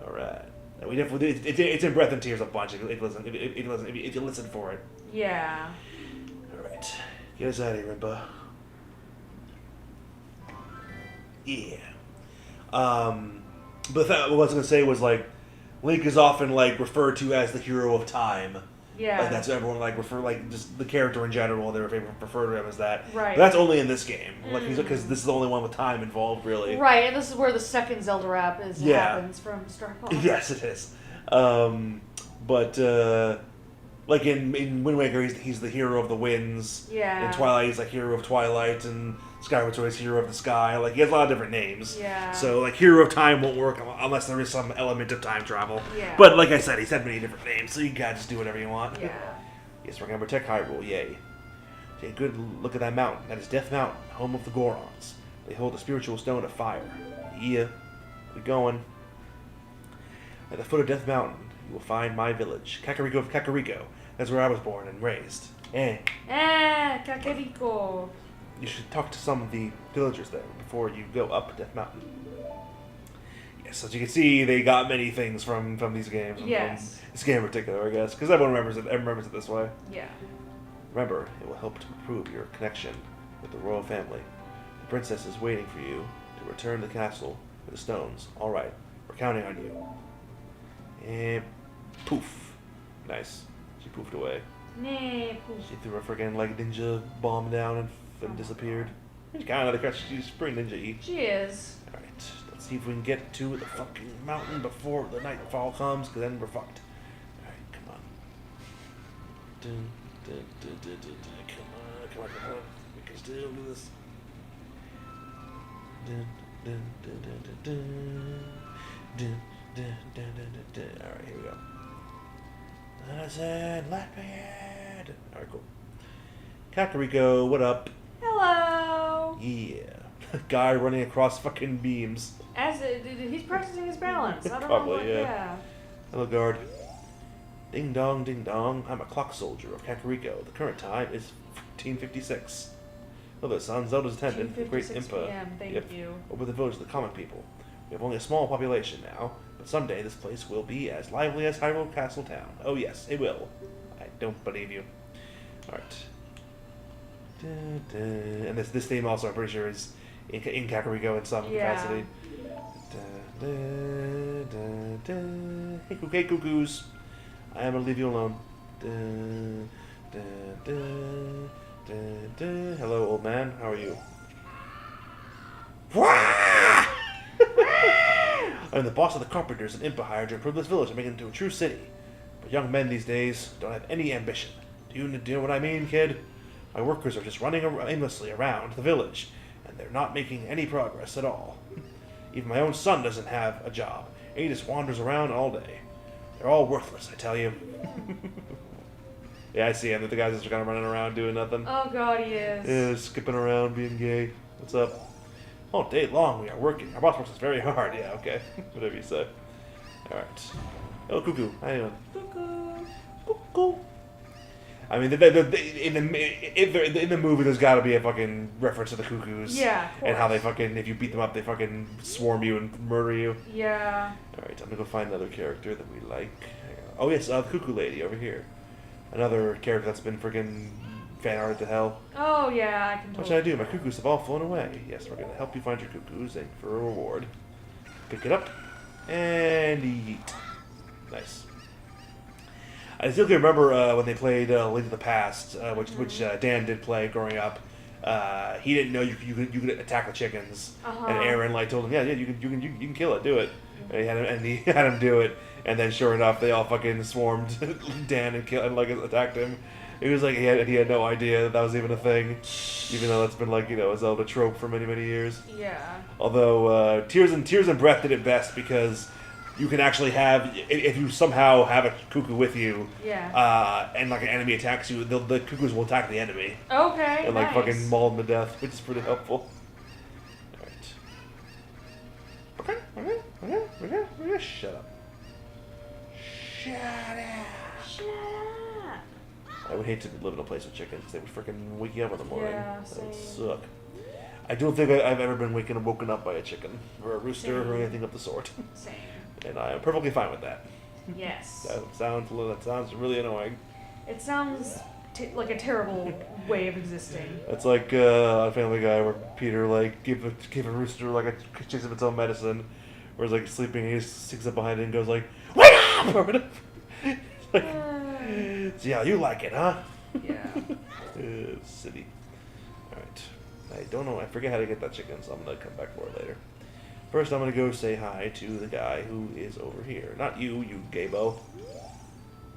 Alright. We definitely... It's in Breath and Tears a bunch if you listen for it. Yeah. Alright. Get us out of here, Rimba. Yeah. But what I was going to say was, like, Link is often, like, referred to as the hero of time. Yeah. Like, that's what everyone, like, just the character in general, they refer to him as that. Right. But that's only in this game. Like, because this is the only one with time involved, really. Right, and this is where the second Zelda rap happens from Star Fox. Yes, it is. Like, in Wind Waker, he's the hero of the winds. Yeah. In Twilight, he's, like, hero of twilight, and Skyward Sword is hero of the sky. Like, he has a lot of different names. Yeah. So, like, hero of time won't work unless there is some element of time travel. Yeah. But, like I said, he's had many different names, so you gotta just do whatever you want. Yeah. Yes, we're gonna protect Hyrule, yay. Take a good look at that mountain. That is Death Mountain, home of the Gorons. They hold a spiritual stone of fire. Yeah. We're going. At the foot of Death Mountain, you will find my village, Kakariko of Kakariko. That's where I was born and raised. Kakariko. You should talk to some of the villagers there before you go up Death Mountain. Yes, as you can see, they got many things from these games. Yes. From this game in particular, I guess, because everyone remembers it this way. Yeah. Remember, it will help to improve your connection with the royal family. The princess is waiting for you to return to the castle with the stones. All right, we're counting on you. And poof. Nice. She poofed away. Nah, poof. She threw a friggin' like ninja bomb down and disappeared. She's kind of like she's pretty ninja-y. She is. Alright, let's see if we can get to the fucking mountain before the nightfall comes, because then we're fucked. Alright, come on. Come on. We can still do this. Alright, here we go. Listen, let me in. Alright, cool. Kakariko, what up? Hello. Yeah. Guy running across fucking beams. He's practicing his balance. I don't Probably, know what, yeah. Hello, guard. Ding dong, ding dong. I'm a clock soldier of Kakariko. The current time is 1456. Hello, son. Zelda's attendant, the great Impa. PM. Thank you. Over the village of the common people. We have only a small population now, but someday this place will be as lively as Hyrule Castle Town. Oh yes, it will. I don't believe you. Alright. And this theme also, I'm pretty sure, is in Kakariko in some capacity. Hey, cuckoos. I am gonna leave you alone. Hello, old man. How are you? I'm the boss of the carpenters and imp hired to improve this village and make it into a true city. But young men these days don't have any ambition. Do you know what I mean, kid? My workers are just running aimlessly around the village, and they're not making any progress at all. Even my own son doesn't have a job, and he just wanders around all day. They're all worthless, I tell you. Yeah, I see him. The guy's just kind of running around doing nothing. Oh god, he is. Yeah, skipping around, being gay. What's up? All day long we are working. Our boss works us very hard. Yeah, okay. Whatever you say. Alright. Oh, cuckoo. How you doing? Cuckoo. Cuckoo. I mean, in the movie, there's got to be a fucking reference to the cuckoos. Yeah, of course. And how they fucking, if you beat them up, they fucking swarm you and murder you. Yeah. Alright, I'm gonna go find another character that we like. Oh, yes, the cuckoo lady over here. Another character that's been freaking fan arted to hell. Oh, yeah, I can What should I do? My cuckoos have all flown away. Yes, we're gonna help you find your cuckoos and for a reward. Pick it up and yeet. Nice. I still can remember when they played Link to the Past, which Dan did play growing up. He didn't know you could attack the chickens, and Aaron told him, yeah, you can kill it, do it. And he had him do it, and then sure enough, they all fucking swarmed Dan and attacked him. It was like he had no idea that was even a thing, even though that's been a Zelda trope for many years. Yeah. Although Tears and Breath did it best because you can actually have, if you somehow have a cuckoo with you, and an enemy attacks you, the cuckoos will attack the enemy. Okay, and nice. Fucking maul them to death, which is pretty helpful. Alright. Okay. Shut up. Shut up. I would hate to live in a place with chickens. They would freaking wake you up in the morning. Yeah, that would same. suck. I don't think I've ever been woken up by a chicken or a rooster or anything of the sort. Same. And I am perfectly fine with that. Yes. That sounds really annoying. It sounds like a terrible way of existing. It's like on Family Guy where Peter gave a rooster a chase of its own medicine, where it's sleeping, and he just sticks up behind it and goes wake up! Or whatever. See how you like it, huh? Yeah. Silly. Alright. I don't know. I forget how to get that chicken, so I'm going to come back for it later. First, I'm going to go say hi to the guy who is over here. Not you, you gaybo.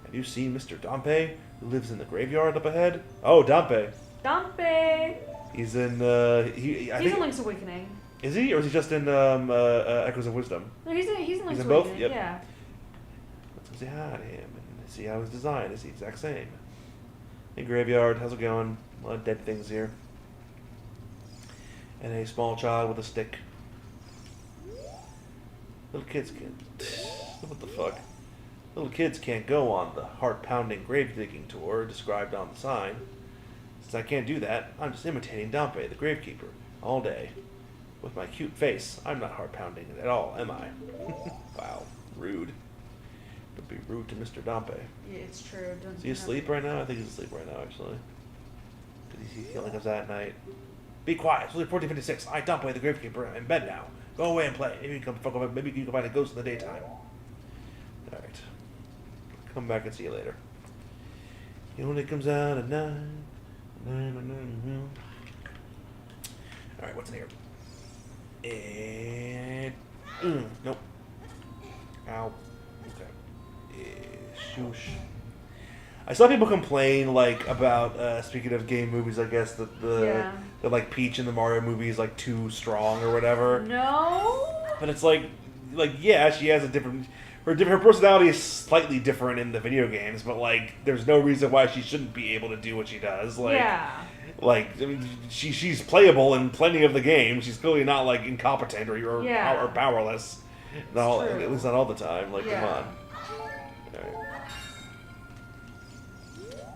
Have you seen Mr. Dampe, who lives in the graveyard up ahead? Oh, Dampe. Dampe! He's in, He's in Link's Awakening. Is he? Or is he just in Echoes of Wisdom? No, he's in Link's in Awakening, both? Yep. yeah. Let's go say hi to him and see how his design is the exact same. Hey, Graveyard, how's it going? A lot of dead things here. And a small child with a stick. Little kids can't... What the fuck? Little kids can't go on the heart-pounding grave-digging tour described on the sign. Since I can't do that, I'm just imitating Dampe, the gravekeeper, all day. With my cute face, I'm not heart-pounding at all, am I? Wow, rude. Don't be rude to Mr. Dampe. Yeah, it's true. Is he asleep right now? I think he's asleep right now, actually. He only comes out at night. Be quiet. It's only 14:56. I, Dampe, the gravekeeper, am in bed now. Go away and play. Maybe you can fuck over. Maybe you can find a ghost in the daytime. All right. Come back and see you later. He only comes out at night. All right. What's in here? And nope. Ow. Okay. Shoosh. I saw people complain about speaking of game movies. I guess that the Peach in the Mario movie is too strong or whatever. No. But it's yeah, she has a different. Her personality is slightly different in the video games, but there's no reason why she shouldn't be able to do what she does. I mean, she's playable in plenty of the games. She's clearly not incompetent or powerless. No, at least not all the time. Come on. All right.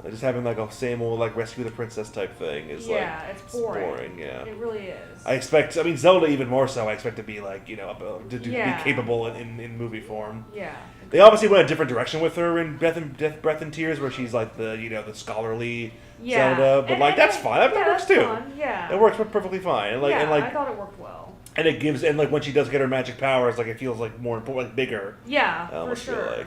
Just having like a same old like rescue the princess type thing is it's boring. It's boring, yeah. It really is. I mean, Zelda even more so. I expect to be like, to be capable in movie form. Yeah. They obviously went a different direction with her in Breath and Tears, where she's like the the scholarly Zelda, but that's fine. That works too. Fun. Yeah. It works perfectly fine. And I thought it worked well. And it gives when she does get her magic powers, it feels more important, bigger. Yeah, for sure.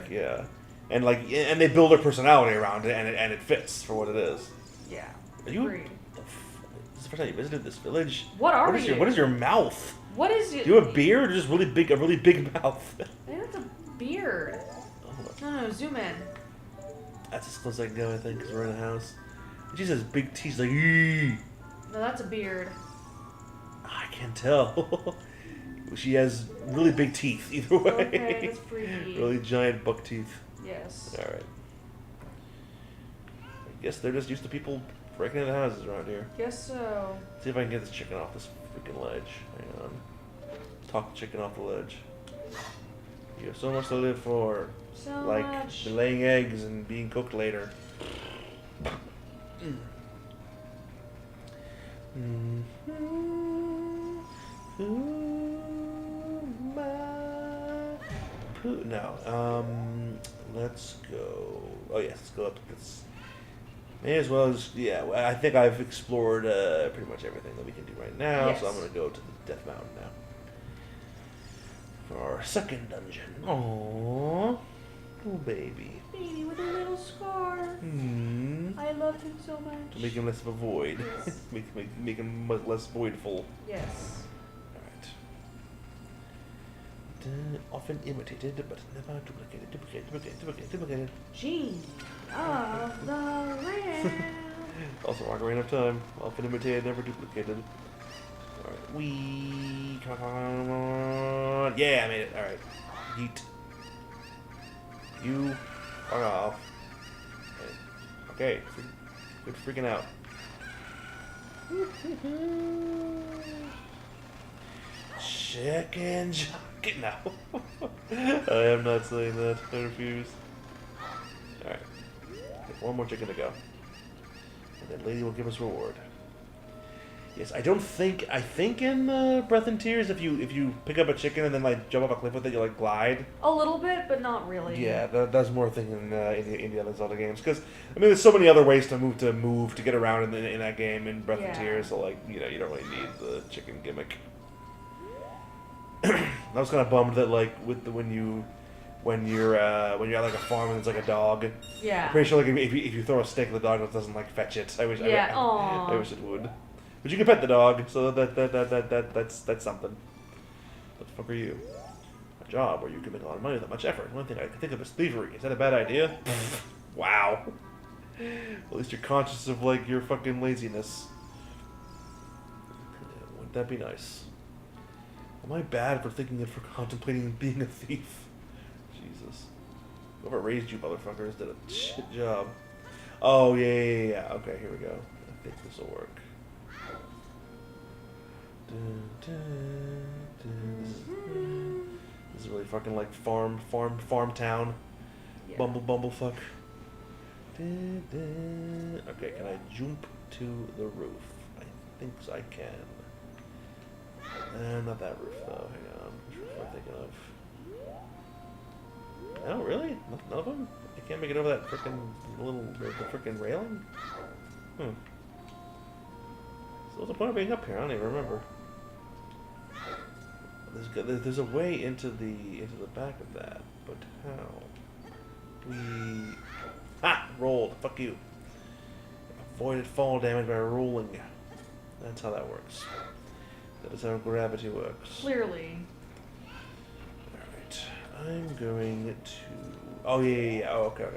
And and they build her personality around it, and it fits for what it is. Yeah. Are you? Agreed. This is the first time you visited this village. What is your mouth? What is it? Do you have a beard or just a really big mouth? I think it's a beard. No, zoom in. That's as close as I can go, I think, because we're in a house. And she says big teeth, like, eee. No, that's a beard. I can't tell. She has really big teeth, either way. Okay, that's freaky. Really giant buck teeth. Yes. Alright. I guess they're just used to people breaking into houses around here. Guess so. See if I can get this chicken off this freaking ledge. Hang on. Talk the chicken off the ledge. You have so much to live for. So much. Laying eggs and being cooked later. No. Let's go. Oh yes, let's go up to this. May as well as I think I've explored pretty much everything that we can do right now. Yes. So I'm gonna go to the Death Mountain now for our second dungeon. Aww. Oh, baby. Baby with a little scar. I love him so much. To make him less of a void. Yes. make him less voidful. Yes. Alright. Often imitated, but never duplicated. Genie of the Ram. Also, Ocarina of Time. Often imitated, never duplicated. Alright. Come on. Yeah, I made it. Alright. Yeet. You are off. Okay. Good freaking out. Chicken jockey. No. I am not saying that. I refuse. Alright. One more chicken to go. And then lady will give us reward. Yes, I think in Breath and Tears, if you pick up a chicken and then jump off a cliff with it, you glide. A little bit, but not really. Yeah, that's more a thing in the other Zelda games, because I mean, there's so many other ways to move to get around in that game in Breath and Tears. So you don't really need the chicken gimmick. I was kind of bummed that when you're at a farm and it's a dog. Yeah. I'm pretty sure if you throw a stick at the dog, it doesn't fetch it. I wish it would. But you can pet the dog, so that's something. What the fuck are you? A job where you can make a lot of money without much effort. One thing I can think of is thievery. Is that a bad idea? Wow. At least you're conscious of your fucking laziness. Wouldn't that be nice? Am I bad for contemplating being a thief? Jesus. Whoever raised you motherfuckers did a shit job. Oh yeah. Okay, here we go. I think this will work. This is really fucking farm town. Yeah. Bumblefuck. Okay, can I jump to the roof? I think I can. Not that roof though. Hang on. Which roof am I thinking of? Oh, really? None of them? I can't make it over that the frickin' railing? So what's the point of being up here? I don't even remember. There's a way into the back of that, but how? Rolled. Fuck you. Avoided fall damage by rolling. That's how that works. That is how gravity works. Clearly. Alright. I'm going to... Oh, yeah. Oh, okay. I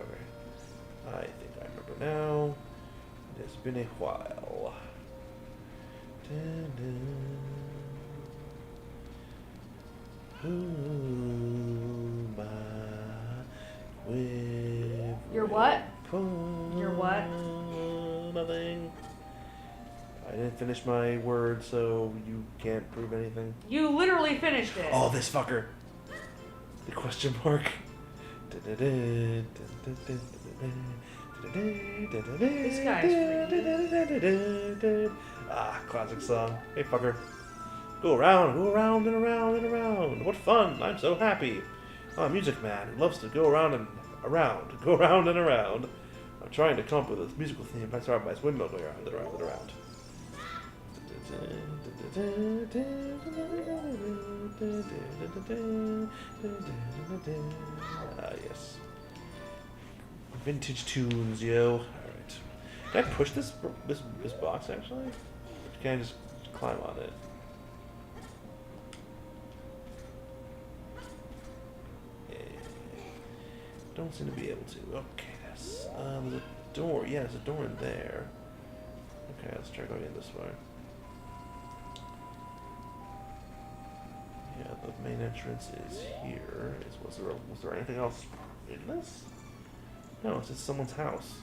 think I remember now. It has been a while. Your what? Your what? Nothing. I didn't finish my word, so you can't prove anything. You literally finished it. Oh, this fucker. The question mark. This guy's Ah, classic song. Hey, fucker. Go around and around and around. What fun! I'm so happy. I'm a music man who loves to go around and around. Go around and around. I'm trying to come up with a musical theme. I start by this windmill going around and around and around. Ah, yes. Vintage tunes, yo. Alright. Can I push this box, actually? Or can I just climb on it? Yeah. Don't seem to be able to. Okay, there's a door. Yeah, there's a door in there. Okay, let's try going in this way. Yeah, the main entrance is here. Was there anything else in this? No, it's just someone's house.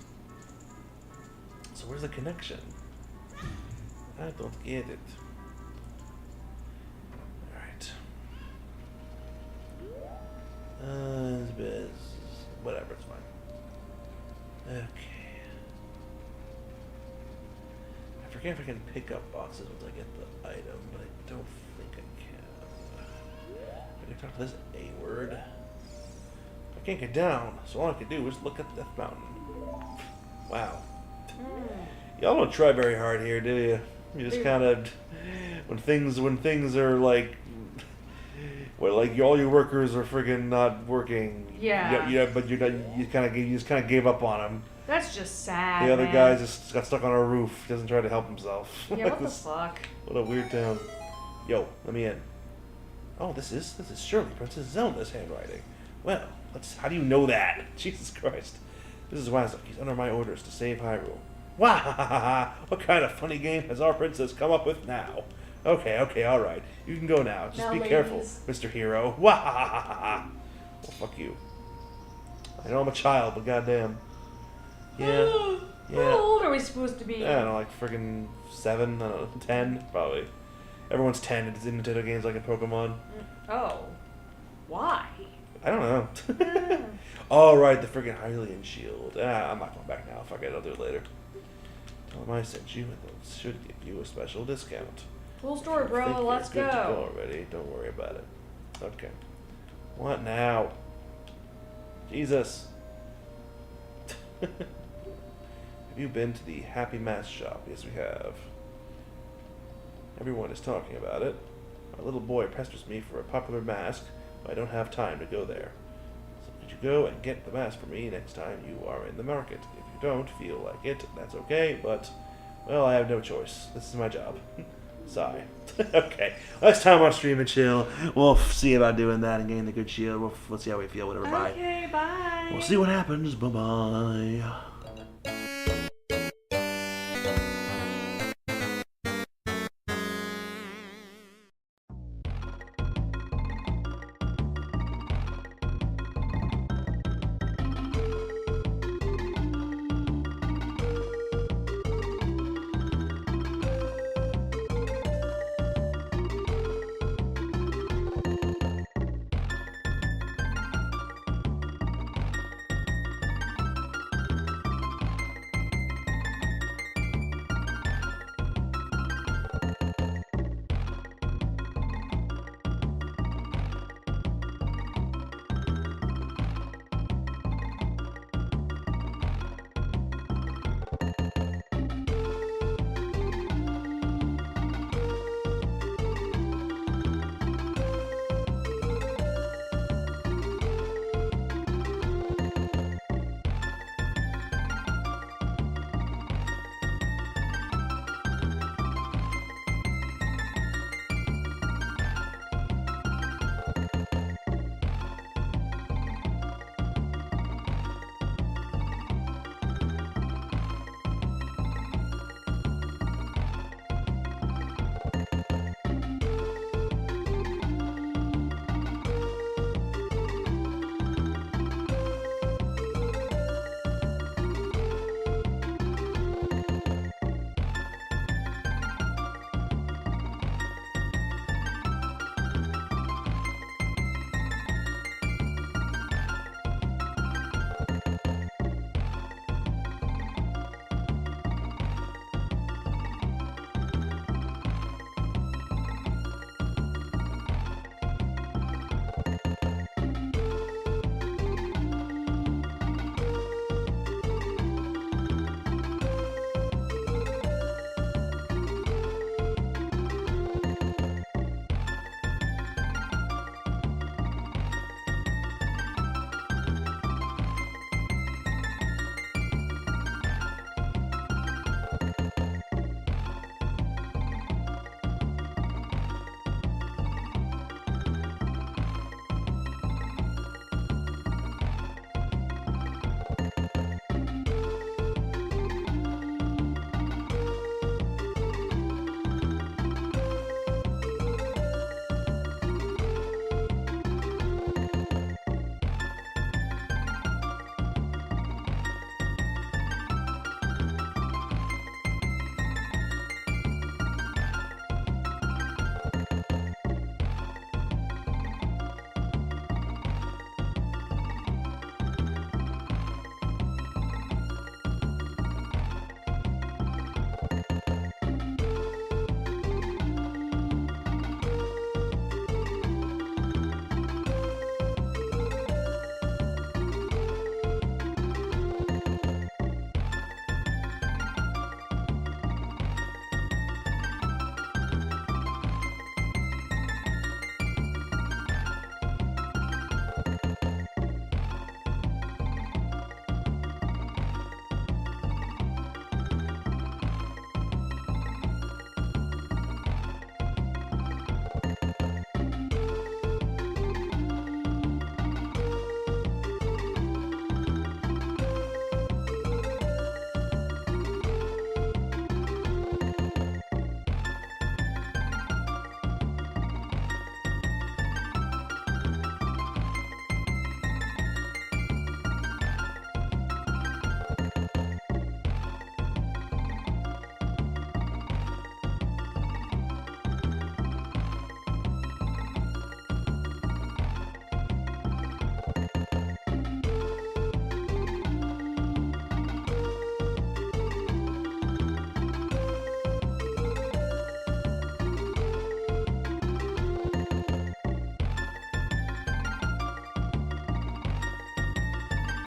So where's the connection? I don't get it. Alright. Whatever, it's fine. Okay. I forget if I can pick up boxes once I get the item, but I don't think I can. I can talk to this A-word. I can't get down, so all I can do is look at Death Mountain. Wow. Y'all don't try very hard here, do you? You just kind of, when things are like, well, like all your workers are friggin' not working. Yeah. But you just kind of gave up on them. That's just sad. The other guy just got stuck on a roof. Doesn't try to help himself. Yeah. What the fuck? What a weird town. Yo, let me in. Oh, this is surely Princess Zelda's handwriting. Well, how do you know that? Jesus Christ. This is Wazlock. He's under my orders to save Hyrule. Wah! What kind of funny game has our princess come up with now? Okay, alright. You can go now. Just be careful, Mr. Hero. Wah! Well, fuck you. I know I'm a child, but goddamn. Yeah. How old are we supposed to be? I don't know, like friggin' 7, I don't know, 10, probably. Everyone's 10 in Nintendo games like in Pokemon. Oh. Why? I don't know. Oh, right, the friggin' Hylian shield. I'm not going back now. Fuck it, I'll do it later. Tell them I sent you, and they should give you a special discount. Cool story, bro. Let's go. Good to go already. Don't worry about it. Okay. What now? Jesus. Have you been to the Happy Mask shop? Yes, we have. Everyone is talking about it. My little boy pesters me for a popular mask, but I don't have time to go there. So could you go and get the mask for me next time you are in the market? If you don't feel like it, that's okay, but, well, I have no choice. This is my job. Sigh. Okay. Next time on Stream and Chill, we'll see about doing that and getting the good shield. We'll see how we feel, whatever. Bye. Okay, bye. We'll see what happens. Bye-bye.